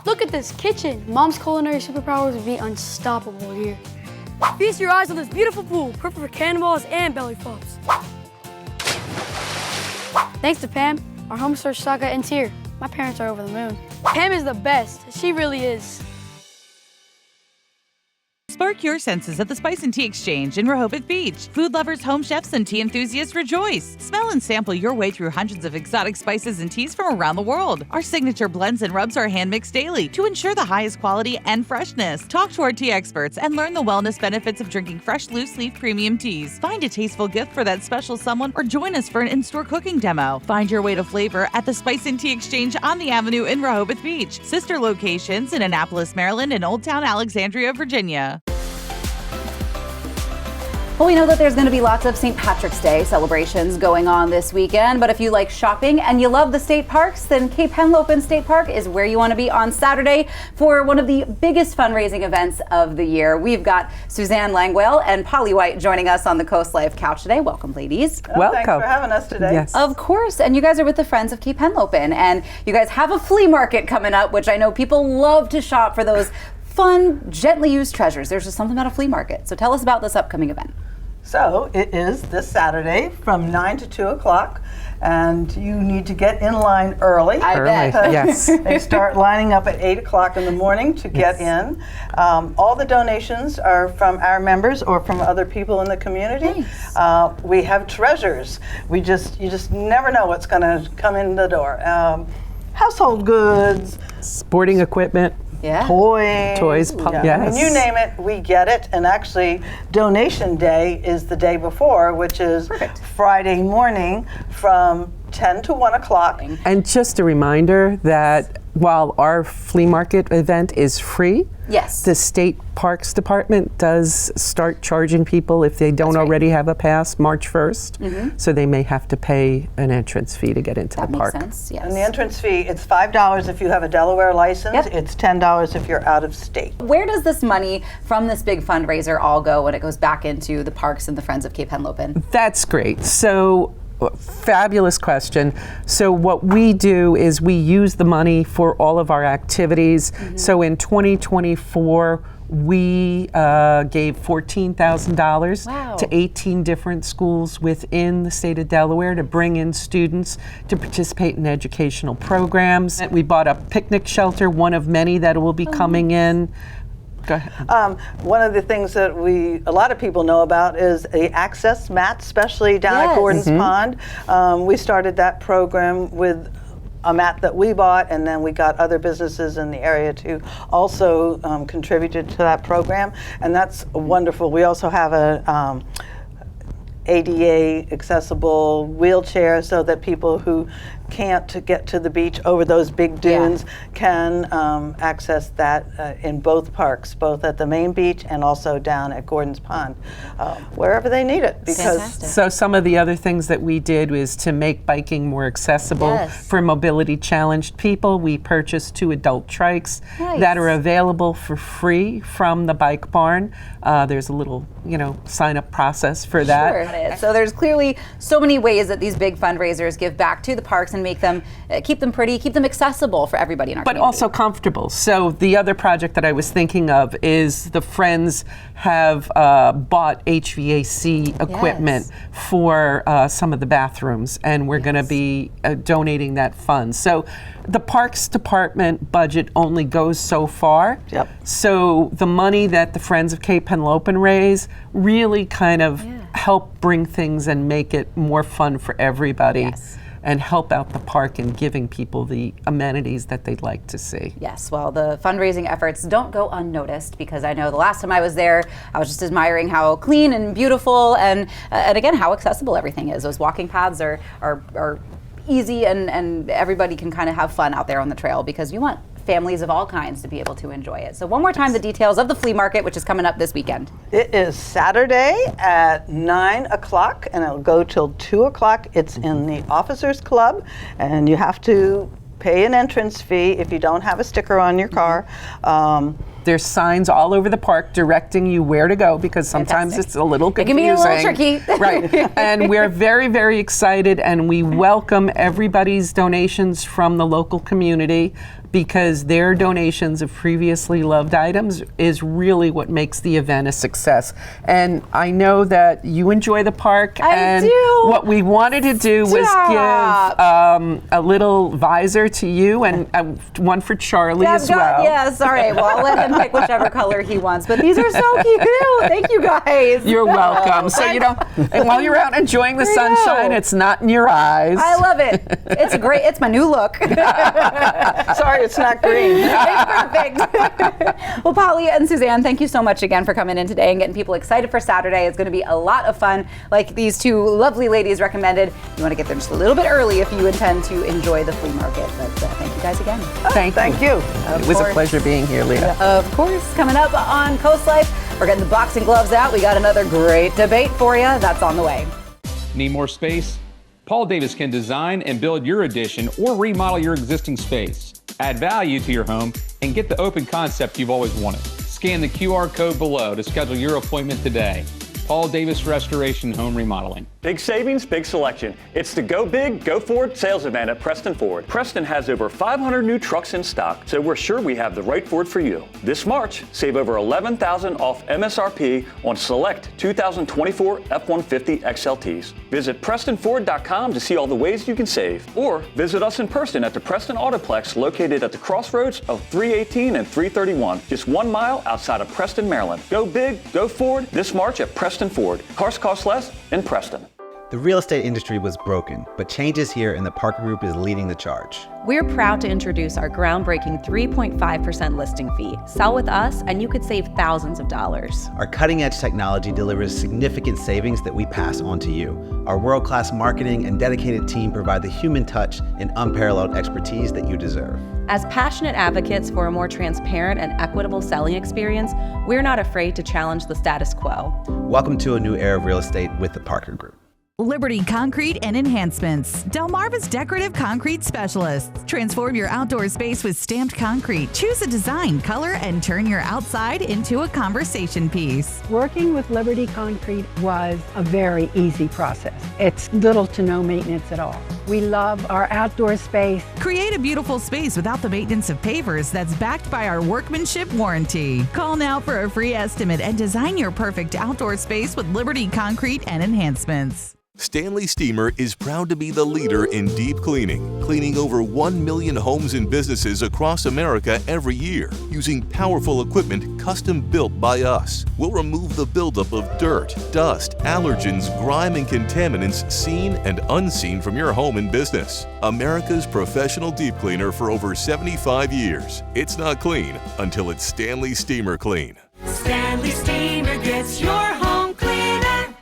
Look at this kitchen. Mom's culinary superpowers would be unstoppable here. Feast your eyes on this beautiful pool, perfect for cannonballs and belly flops. Thanks to Pam, our home store saga ends here. My parents are over the moon. Pam is the best. She really is. Spark your senses at the Spice and Tea Exchange in Rehoboth Beach. Food lovers, home chefs, and tea enthusiasts rejoice. Smell and sample your way through hundreds of exotic spices and teas from around the world. Our signature blends and rubs are hand-mixed daily to ensure the highest quality and freshness. Talk to our tea experts and learn the wellness benefits of drinking fresh, loose-leaf premium teas. Find a tasteful gift for that special someone or join us for an in-store cooking demo. Find your way to flavor at the Spice and Tea Exchange on the Avenue in Rehoboth Beach. Sister locations in Annapolis, Maryland, and Old Town Alexandria, Virginia. Well, we know that there's going to be lots of St. Patrick's Day celebrations going on this weekend, but if you like shopping and you love the state parks, then Cape Henlopen State Park is where you want to be on Saturday for one of the biggest fundraising events of the year. We've got Suzanne Langwell and Polly White joining us on the Coast Life couch today. Welcome, ladies. Welcome. Thanks for having us today. Yes. Of course, and you guys are with the Friends of Cape Henlopen, and you guys have a flea market coming up, which I know people love to shop for those fun, gently used treasures. There's just something about a flea market. So tell us about this upcoming event. So it is this Saturday from 9 to 2 o'clock, and you need to get in line early. I bet. Yes. They start lining up at 8 o'clock in the morning to get in. All the donations are from our members or from other people in the community. Nice. We have treasures. You just never know what's going to come in the door. Household goods, sporting equipment. Yeah. Toys. Yeah. Yes. I mean, you name it, we get it. And actually, donation day is the day before, which is Friday morning from 10 to 1 o'clock. And just a reminder that while our flea market event is free, yes, the State Parks Department does start charging people if they don't already have a pass March 1st. Mm-hmm. So they may have to pay an entrance fee to get into the park. That makes sense, yes. And the entrance fee, it's $5 if you have a Delaware license. Yep. It's $10 if you're out of state. Where does this money from this big fundraiser all go when it goes back into the parks and the Friends of Cape Henlopen? That's great. So fabulous question. So what we do is we use the money for all of our activities. Mm-hmm. So in 2024, we gave $14,000 to 18 different schools within the state of Delaware to bring in students to participate in educational programs. We bought a picnic shelter, one of many that will be coming in. Go ahead. One of the things that a lot of people know about is the access mat, especially down at Gordon's Pond. We started that program with a mat that we bought, and then we got other businesses in the area to also contributed to that program, and that's wonderful. We also have a ADA accessible wheelchair so that people who can't get to the beach over those big dunes can access that in both parks, both at the main beach and also down at Gordon's Pond, wherever they need it. Because so some of the other things that we did was to make biking more accessible for mobility challenged people. We purchased 2 adult trikes that are available for free from the Bike Barn. There's a little, sign up process for that. Sure. So there's clearly so many ways that these big fundraisers give back to the parks and make them, keep them pretty, keep them accessible for everybody in our community. But also comfortable. So the other project that I was thinking of is the Friends have bought HVAC equipment for some of the bathrooms, and we're going to be donating that fund. So the Parks Department budget only goes so far. So the money that the Friends of Cape Henlopen raise really kind of help bring things and make it more fun for everybody. And help out the park in giving people the amenities that they'd like to see. Yes, well, the fundraising efforts don't go unnoticed, because I know the last time I was there, I was just admiring how clean and beautiful and again, how accessible everything is. Those walking paths are easy, and everybody can kind of have fun out there on the trail, because you want families of all kinds to be able to enjoy it. So one more time, the details of the flea market, which is coming up this weekend. it is Saturday at 9 o'clock, and it'll go till 2 o'clock. It's in the Officers Club, and you have to pay an entrance fee if you don't have a sticker on your car. There's signs all over the park directing you where to go, because sometimes it's a little confusing. It can be a little tricky. Right. And we're very, very excited, and we welcome everybody's donations from the local community, because their donations of previously loved items is really what makes the event a success. And I know that you enjoy the park. I do. What we wanted to do was give a little visor to you and one for Charlie as well. Yes, all right. Well, I'll let him pick whichever color he wants. But these are so cute. Thank you, guys. You're welcome. So, and while you're out enjoying the sunshine, it's not in your eyes. I love it. It's great. It's my new look. Sorry, it's not green. It's perfect. Well, Polly and Suzanne, thank you so much again for coming in today and getting people excited for Saturday. It's going to be a lot of fun, like these 2 lovely ladies recommended. You want to get there just a little bit early if you intend to enjoy the flea market. But thank you guys again. Thank you. It was a pleasure being here, Leah. Of course. Coming up on Coast Life, we're getting the boxing gloves out. We got another great debate for you. That's on the way. Need more space? Paul Davis can design and build your addition or remodel your existing space. Add value to your home and get the open concept you've always wanted. Scan the QR code below to schedule your appointment today. Paul Davis Restoration Home Remodeling. Big savings, big selection. It's the Go Big, Go Ford sales event at Preston Ford. Preston has over 500 new trucks in stock, so we're sure we have the right Ford for you. This March, save over $11,000 off MSRP on select 2024 F-150 XLTs. Visit PrestonFord.com to see all the ways you can save, or visit us in person at the Preston Autoplex located at the crossroads of 318 and 331, just 1 mile outside of Preston, Maryland. Go big, go Ford this March at Preston Ford. Cars cost less in Preston. The real estate industry was broken, but change is here and the Parker Group is leading the charge. We're proud to introduce our groundbreaking 3.5% listing fee. Sell with us and you could save thousands of dollars. Our cutting-edge technology delivers significant savings that we pass on to you. Our world-class marketing and dedicated team provide the human touch and unparalleled expertise that you deserve. As passionate advocates for a more transparent and equitable selling experience, we're not afraid to challenge the status quo. Welcome to a new era of real estate with the Parker Group. Liberty Concrete and Enhancements. Delmarva's decorative concrete specialists. Transform your outdoor space with stamped concrete. Choose a design, color, and turn your outside into a conversation piece. Working with Liberty Concrete was a very easy process. It's little to no maintenance at all. We love our outdoor space. Create a beautiful space without the maintenance of pavers that's backed by our workmanship warranty. Call now for a free estimate and design your perfect outdoor space with Liberty Concrete and Enhancements. Stanley Steamer is proud to be the leader in deep cleaning, cleaning over 1 million homes and businesses across America every year, using powerful equipment custom built by us. We'll remove the buildup of dirt, dust, allergens, grime, and contaminants seen and unseen from your home and business. America's professional deep cleaner for over 75 years. It's not clean until it's Stanley Steamer Clean. Stanley Steamer gets your home cleaner.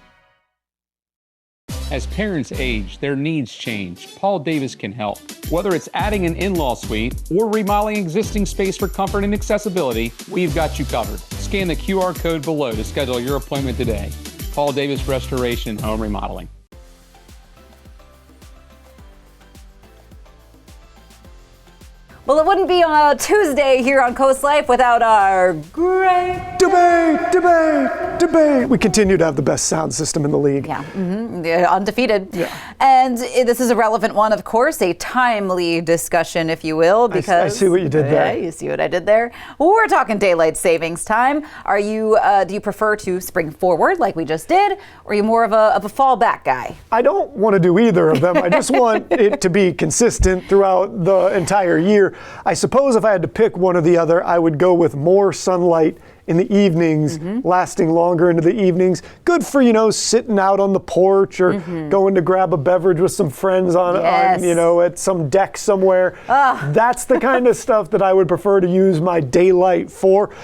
As parents age, their needs change. Paul Davis can help. Whether it's adding an in-law suite or remodeling existing space for comfort and accessibility, we've got you covered. Scan the QR code below to schedule your appointment today. Paul Davis Restoration and Home Remodeling. Well, it wouldn't be on a Tuesday here on Coast Life without our great debate. We continue to have the best sound system in the league. Yeah, undefeated. Yeah. And this is a relevant one, of course, a timely discussion, if you will, because I see what you did there. Yeah, you see what I did there. We're talking daylight savings time. Are you? Do you prefer to spring forward like we just did, or are you more of a fallback guy? I don't want to do either of them. I just want it to be consistent throughout the entire year. I suppose if I had to pick one or the other, I would go with more sunlight in the evenings, lasting longer into the evenings. Good for, sitting out on the porch or going to grab a beverage with some friends on at some deck somewhere. That's the kind of stuff that I would prefer to use my daylight for.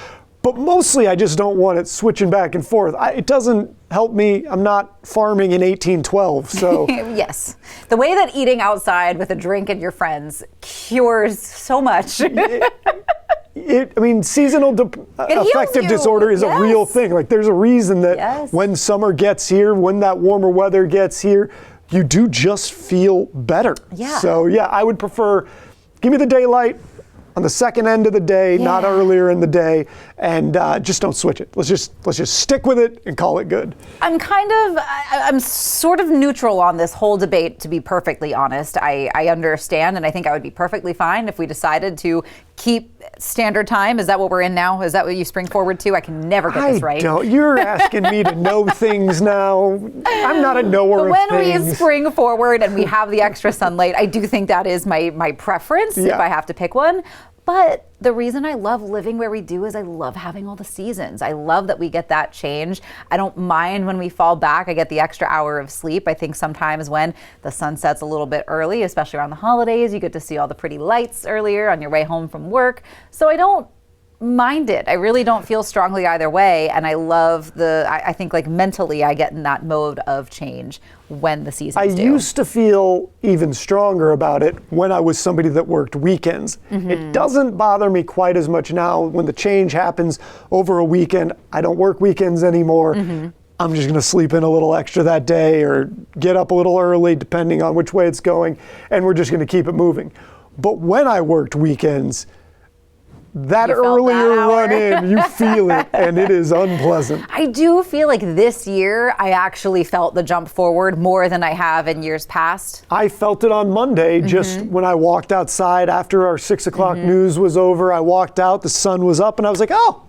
But mostly I just don't want it switching back and forth. It doesn't help me. I'm not farming in 1812, so. Yes. The way that eating outside with a drink and your friends cures so much. Seasonal affective disorder is a real thing. Like, there's a reason that when summer gets here, when that warmer weather gets here, you do just feel better. Yeah. So, I would prefer, give me the daylight on the second end of the day, not earlier in the day, and just don't switch it. Let's just stick with it and call it good. I'm sort of neutral on this whole debate, to be perfectly honest. I understand, and I think I would be perfectly fine if we decided to keep standard time. Is that what we're in now? Is that what you spring forward to? I can never get this right. You're asking me to know things now. I'm not a knower of things. When we spring forward and we have the extra sunlight, I do think that is my preference if I have to pick one. But the reason I love living where we do is I love having all the seasons. I love that we get that change. I don't mind when we fall back. I get the extra hour of sleep. I think sometimes when the sun sets a little bit early, especially around the holidays, you get to see all the pretty lights earlier on your way home from work. So I don't mind it. I really don't feel strongly either way. And I love I think like mentally I get in that mode of change when the seasons do. I used to feel even stronger about it when I was somebody that worked weekends. It doesn't bother me quite as much now when the change happens over a weekend. I don't work weekends anymore. I'm just going to sleep in a little extra that day or get up a little early depending on which way it's going, and we're just going to keep it moving. But when I worked weekends, that earlier run in, you feel it, and it is unpleasant. I do feel like this year I actually felt the jump forward more than I have in years past. I felt it on Monday, just when I walked outside after our 6 o'clock news was over. I walked out, the sun was up, and I was like, oh,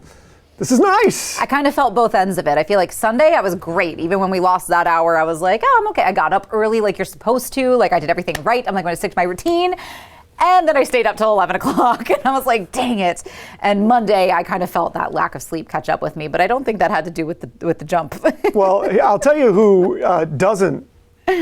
this is nice. I kind of felt both ends of it. I feel like Sunday I was great. Even when we lost that hour, I was like, oh, I'm okay. I got up early like you're supposed to. Like, I did everything right. I'm like, going to stick to my routine. And then I stayed up till 11 o'clock and I was like, dang it. And Monday, I kind of felt that lack of sleep catch up with me, but I don't think that had to do with the jump. Well, I'll tell you who doesn't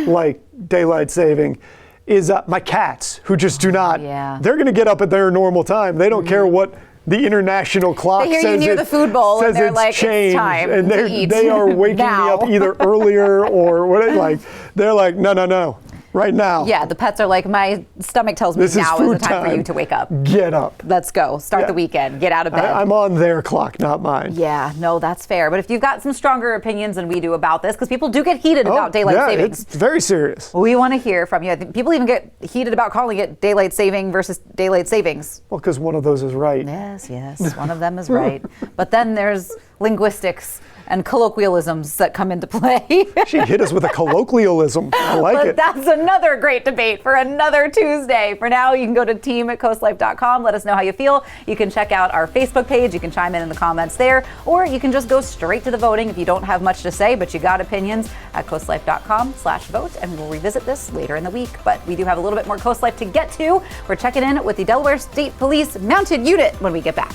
like daylight saving is my cats, who just do not. They're going to get up at their normal time. They don't care what the international clock says. They hear you near the food bowl and they're like, changed. It's time and to eat. They are waking me up either earlier or what. They're like, no. Right now. Yeah, the pets are like, my stomach tells me now is the time for you to wake up. Get up. Let's go. Start the weekend. Get out of bed. I'm on their clock, not mine. Yeah, no, that's fair. But if you've got some stronger opinions than we do about this, because people do get heated about daylight savings. It's very serious. We want to hear from you. I think people even get heated about calling it daylight saving versus daylight savings. Well, because one of those is right. Yes, one of them is right. But then there's linguistics and colloquialisms that come into play. She hit us with a colloquialism. I like it. That's another great debate for another Tuesday. For now, you can go to team@coastlife.com. Let us know how you feel. You can check out our Facebook page. You can chime in the comments there, or you can just go straight to the voting if you don't have much to say, but you got opinions at coastlife.com/vote, and we'll revisit this later in the week. But we do have a little bit more Coast Life to get to. We're checking in with the Delaware State Police Mounted Unit when we get back.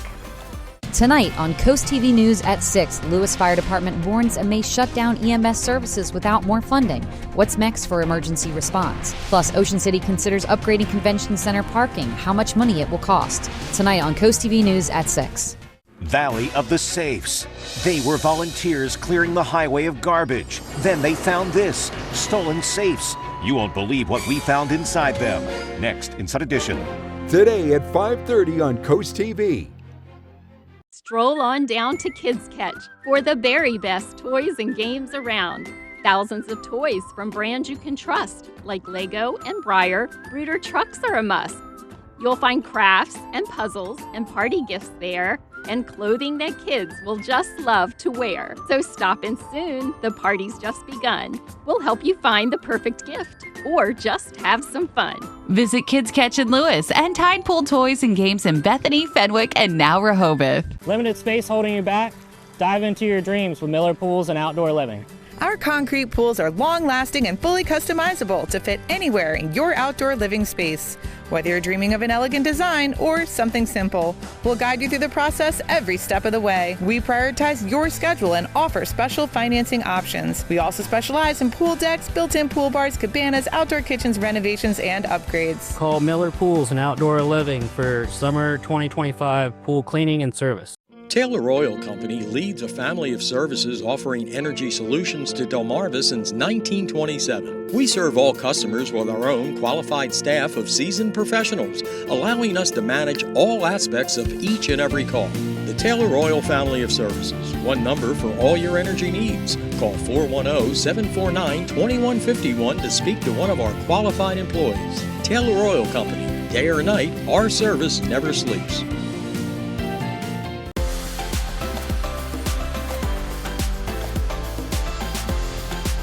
Tonight on Coast TV News at 6, Lewis Fire Department warns it may shut down EMS services without more funding. What's next for emergency response? Plus, Ocean City considers upgrading convention center parking, how much money it will cost. Tonight on Coast TV News at 6. Valley of the Safes. They were volunteers clearing the highway of garbage. Then they found this, stolen safes. You won't believe what we found inside them. Next, Inside Edition. Today at 5:30 on Coast TV. Stroll on down to Kids Catch for the very best toys and games around. Thousands of toys from brands you can trust, like Lego and Breyer. Rooter trucks are a must. You'll find crafts and puzzles and party gifts there, and clothing that kids will just love to wear. So stop in soon, the party's just begun. We'll help you find the perfect gift, or just have some fun. Visit Kids Catch in Lewis and Tide Pool Toys and Games in Bethany, Fenwick, and now Rehoboth. Limited space holding you back? Dive into your dreams with Miller Pools and Outdoor Living. Our concrete pools are long-lasting and fully customizable to fit anywhere in your outdoor living space. Whether you're dreaming of an elegant design or something simple, we'll guide you through the process every step of the way. We prioritize your schedule and offer special financing options. We also specialize in pool decks, built-in pool bars, cabanas, outdoor kitchens, renovations, and upgrades. Call Miller Pools and Outdoor Living for summer 2025 pool cleaning and service. Taylor Oil Company leads a family of services offering energy solutions to Delmarva since 1927. We serve all customers with our own qualified staff of seasoned professionals, allowing us to manage all aspects of each and every call. The Taylor Oil family of services, one number for all your energy needs. Call 410-749-2151 to speak to one of our qualified employees. Taylor Oil Company, day or night, our service never sleeps.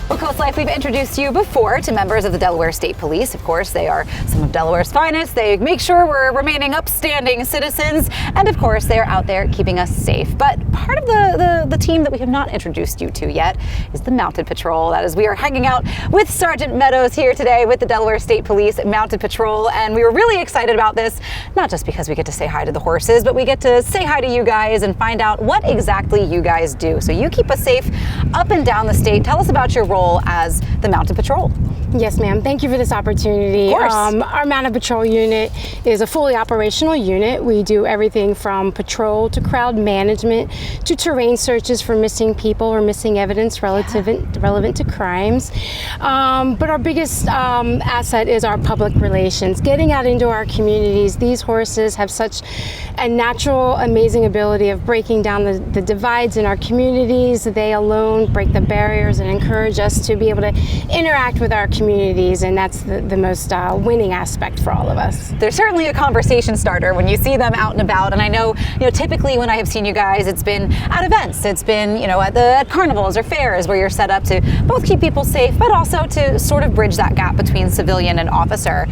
Well, Coast Life, we've introduced you before to members of the Delaware State Police. Of course, they are some of Delaware's finest. They make sure we're remaining upstanding citizens. And of course, they're out there keeping us safe. But part of the team that we have not introduced you to yet is the Mounted Patrol. That is, we are hanging out with Sergeant Meadows here today with the Delaware State Police Mounted Patrol. And we were really excited about this, not just because we get to say hi to the horses, but we get to say hi to you guys and find out what exactly you guys do. So you keep us safe up and down the state. Tell us about your role as the Mounted Patrol. Yes, ma'am. Thank you for this opportunity. Of course. Our Mounted Patrol unit is a fully operational unit. We do everything from patrol to crowd management to terrain searches for missing people or missing evidence relevant to crimes. But our biggest asset is our public relations. Getting out into our communities. These horses have such a natural, amazing ability of breaking down the divides in our communities. They alone break the barriers and encourage us to be able to interact with our communities, and that's the most winning aspect for all of us. They're certainly a conversation starter when you see them out and about, and I know, typically when I have seen you guys, it's been at events, it's been, at carnivals or fairs where you're set up to both keep people safe, but also to sort of bridge that gap between civilian and officer.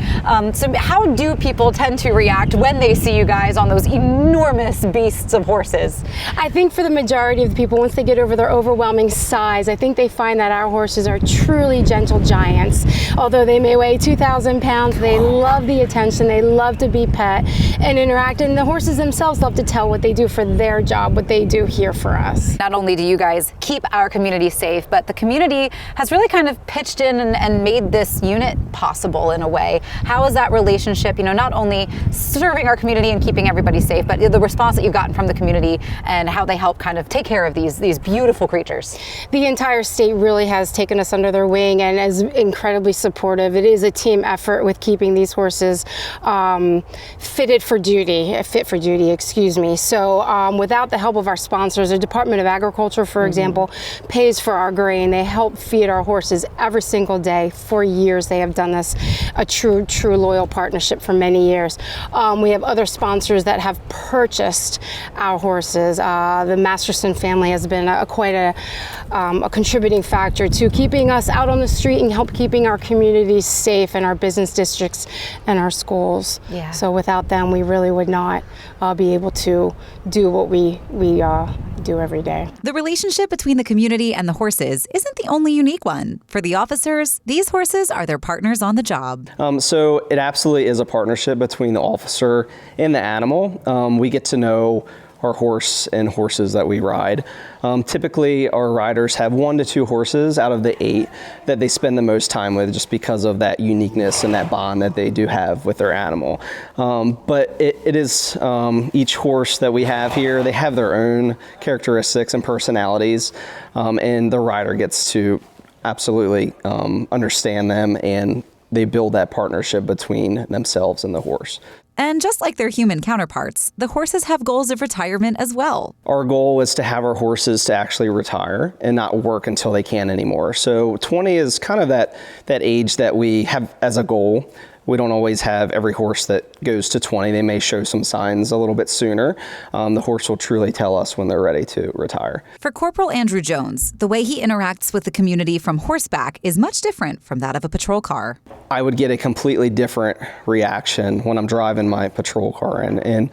So how do people tend to react when they see you guys on those enormous beasts of horses? I think for the majority of the people, once they get over their overwhelming size, I think they find that our horses are truly gentle giants. Although they may weigh 2,000 pounds, they love the attention, they love to be pet and interact, and the horses themselves love to tell what they do for their job, what they do here for us. Not only do you guys keep our community safe, but the community has really kind of pitched in and made this unit possible in a way. How is that relationship, not only serving our community and keeping everybody safe, but the response that you've gotten from the community and how they help kind of take care of these beautiful creatures? The entire state really has taken us under their wing and is incredibly supportive. It is a team effort with keeping these horses fit for duty. So without the help of our sponsors, the Department of Agriculture, for example, pays for our grain. They help feed our horses every single day. For years they have done this, a true loyal partnership for many years. We have other sponsors that have purchased our horses. The Masterson family has been quite a contributing factor to keeping us out on the street and help keeping our communities safe and our business districts and our schools. Yeah. So without them, we really would not be able to do what we do every day. The relationship between the community and the horses isn't the only unique one. For the officers, these horses are their partners on the job. So it absolutely is a partnership between the officer and the animal. We get to know horse and horses that we ride. Typically, our riders have 1 to 2 horses out of the 8 that they spend the most time with, just because of that uniqueness and that bond that they do have with their animal. But it is each horse that we have here, they have their own characteristics and personalities, and the rider gets to absolutely understand them, and they build that partnership between themselves and the horse. And just like their human counterparts, the horses have goals of retirement as well. Our goal is to have our horses to actually retire and not work until they can anymore. So 20 is kind of that age that we have as a goal. We don't always have every horse that goes to 20. They may show some signs a little bit sooner. The horse will truly tell us when they're ready to retire. For Corporal Andrew Jones, the way he interacts with the community from horseback is much different from that of a patrol car. I would get a completely different reaction when I'm driving my patrol car, and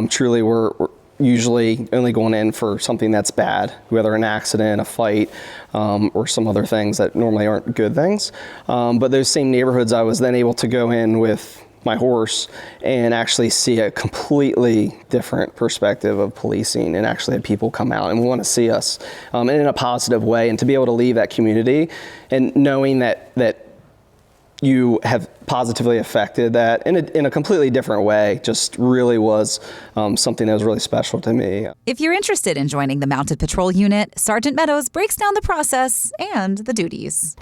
truly we're usually only going in for something that's bad, whether an accident, a fight, or some other things that normally aren't good things. But those same neighborhoods, I was then able to go in with my horse and actually see a completely different perspective of policing, and actually have people come out and want to see us and in a positive way, and to be able to leave that community and knowing that you have positively affected that in a completely different way just really was something that was really special to me. If you're interested in joining the Mounted Patrol Unit, Sergeant Meadows breaks down the process and the duties.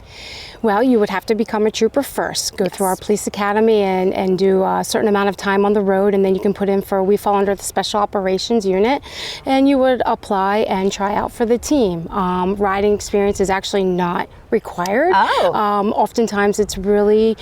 Well, you would have to become a trooper first, go through our police academy and do a certain amount of time on the road, and then you can put in for, we fall under the Special Operations Unit, and you would apply and try out for the team. Riding experience is actually not required. Oftentimes it's really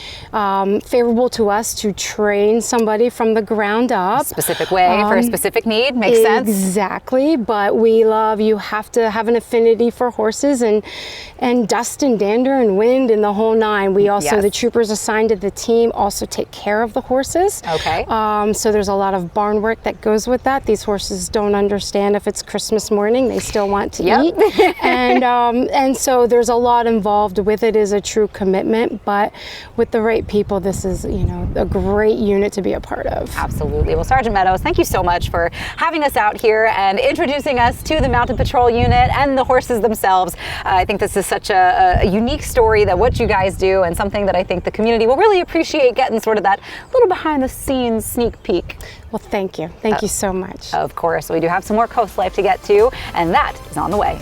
favorable to us to train somebody from the ground up. Specific way for a specific need, makes sense. Exactly, but we love, you have to have an affinity for horses and dust and dander and wind and the whole nine. We also, the troopers assigned to the team also take care of the horses. Okay. So there's a lot of barn work that goes with that. These horses don't understand if it's Christmas morning, they still want to eat. And so there's a lot involved with it. Is a true commitment, but with the right people, this is, you know, a great unit to be a part of. Absolutely. Well, Sergeant Meadows, thank you so much for having us out here and introducing us to the Mounted Patrol Unit and the horses themselves. I think this is such a unique story, that what you guys do, and something that I think the community will really appreciate, getting sort of that little behind the scenes sneak peek. Well, thank you. Thank you so much. Of course. We do have some more Coast Life to get to, and that is on the way.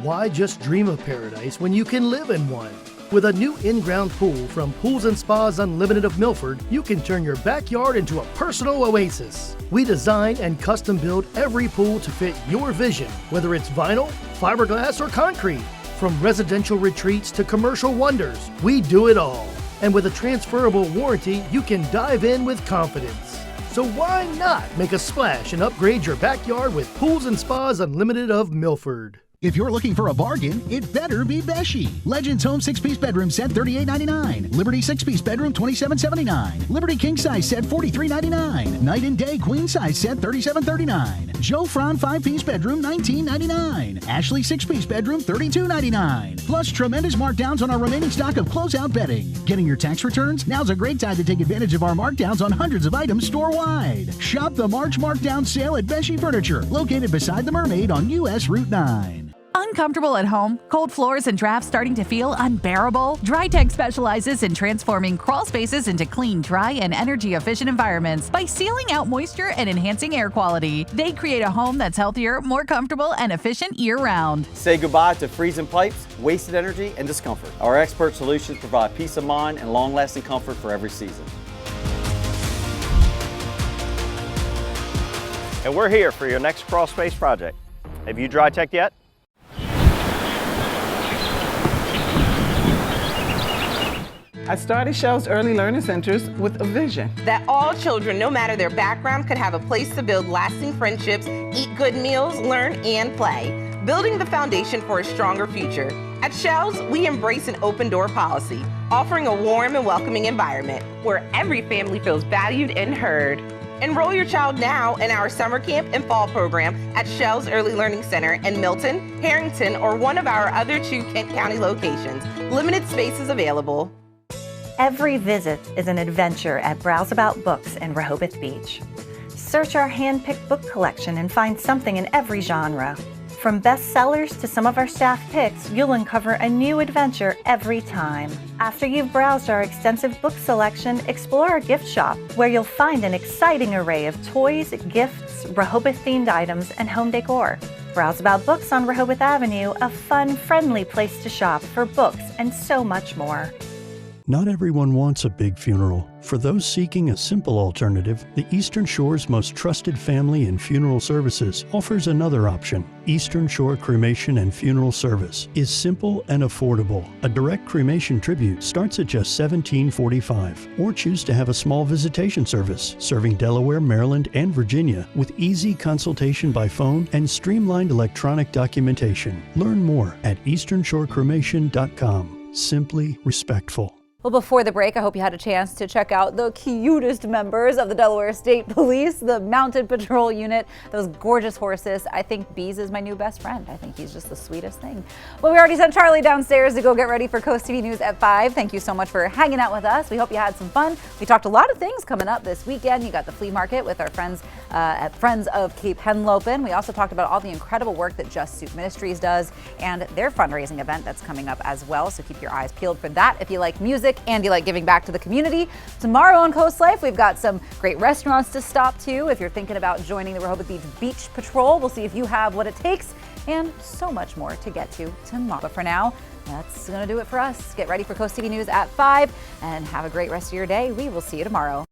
Why just dream of paradise when you can live in one? With a new in-ground pool from Pools and Spas Unlimited of Milford, you can turn your backyard into a personal oasis. We design and custom build every pool to fit your vision, whether it's vinyl, fiberglass, or concrete. From residential retreats to commercial wonders, we do it all. And with a transferable warranty, you can dive in with confidence. So why not make a splash and upgrade your backyard with Pools and Spas Unlimited of Milford? If you're looking for a bargain, it better be Beshi. Legends Home 6-piece bedroom set $38.99. Liberty 6-piece bedroom $27.79. Liberty King size set $43.99. Night and Day Queen size set $37.39. Joe Fran 5-piece bedroom $19.99. Ashley 6-piece bedroom $32.99. Plus tremendous markdowns on our remaining stock of closeout bedding. Getting your tax returns? Now's a great time to take advantage of our markdowns on hundreds of items store-wide. Shop the March markdown sale at Beshi Furniture, located beside the Mermaid on US Route 9. Uncomfortable at home? Cold floors and drafts starting to feel unbearable? DryTech specializes in transforming crawl spaces into clean, dry, and energy-efficient environments by sealing out moisture and enhancing air quality. They create a home that's healthier, more comfortable, and efficient year-round. Say goodbye to freezing pipes, wasted energy, and discomfort. Our expert solutions provide peace of mind and long-lasting comfort for every season. And we're here for your next crawl space project. Have you DryTech yet? I started Shell's Early Learning Centers with a vision that all children, no matter their background, could have a place to build lasting friendships, eat good meals, learn, and play, building the foundation for a stronger future. At Shell's, we embrace an open door policy, offering a warm and welcoming environment where every family feels valued and heard. Enroll your child now in our summer camp and fall program at Shell's Early Learning Center in Milton, Harrington, or one of our other 2 Kent County locations. Limited spaces available. Every visit is an adventure at Browse About Books in Rehoboth Beach. Search our hand-picked book collection and find something in every genre. From bestsellers to some of our staff picks, you'll uncover a new adventure every time. After you've browsed our extensive book selection, explore our gift shop, where you'll find an exciting array of toys, gifts, Rehoboth-themed items, and home decor. Browse About Books on Rehoboth Avenue, a fun, friendly place to shop for books and so much more. Not everyone wants a big funeral. For those seeking a simple alternative, the Eastern Shore's most trusted family and funeral services offers another option. Eastern Shore Cremation and Funeral Service is simple and affordable. A direct cremation tribute starts at just $17.45, or choose to have a small visitation service serving Delaware, Maryland, and Virginia with easy consultation by phone and streamlined electronic documentation. Learn more at easternshorecremation.com. Simply respectful. Well, before the break, I hope you had a chance to check out the cutest members of the Delaware State Police, the Mounted Patrol Unit, those gorgeous horses. I think Bees is my new best friend. I think he's just the sweetest thing. Well, we already sent Charlie downstairs to go get ready for Coast TV News at 5. Thank you so much for hanging out with us. We hope you had some fun. We talked a lot of things coming up this weekend. You got the flea market with our friends at Friends of Cape Henlopen. We also talked about all the incredible work that Just Soup Ministries does and their fundraising event that's coming up as well. So keep your eyes peeled for that if you like music and you like giving back to the community. Tomorrow on Coast Life, we've got some great restaurants to stop to. If you're thinking about joining the Rehoboth Beach Patrol, we'll see if you have what it takes, and so much more to get to tomorrow. But for now, that's going to do it for us. Get ready for Coast TV News at 5 and have a great rest of your day. We will see you tomorrow.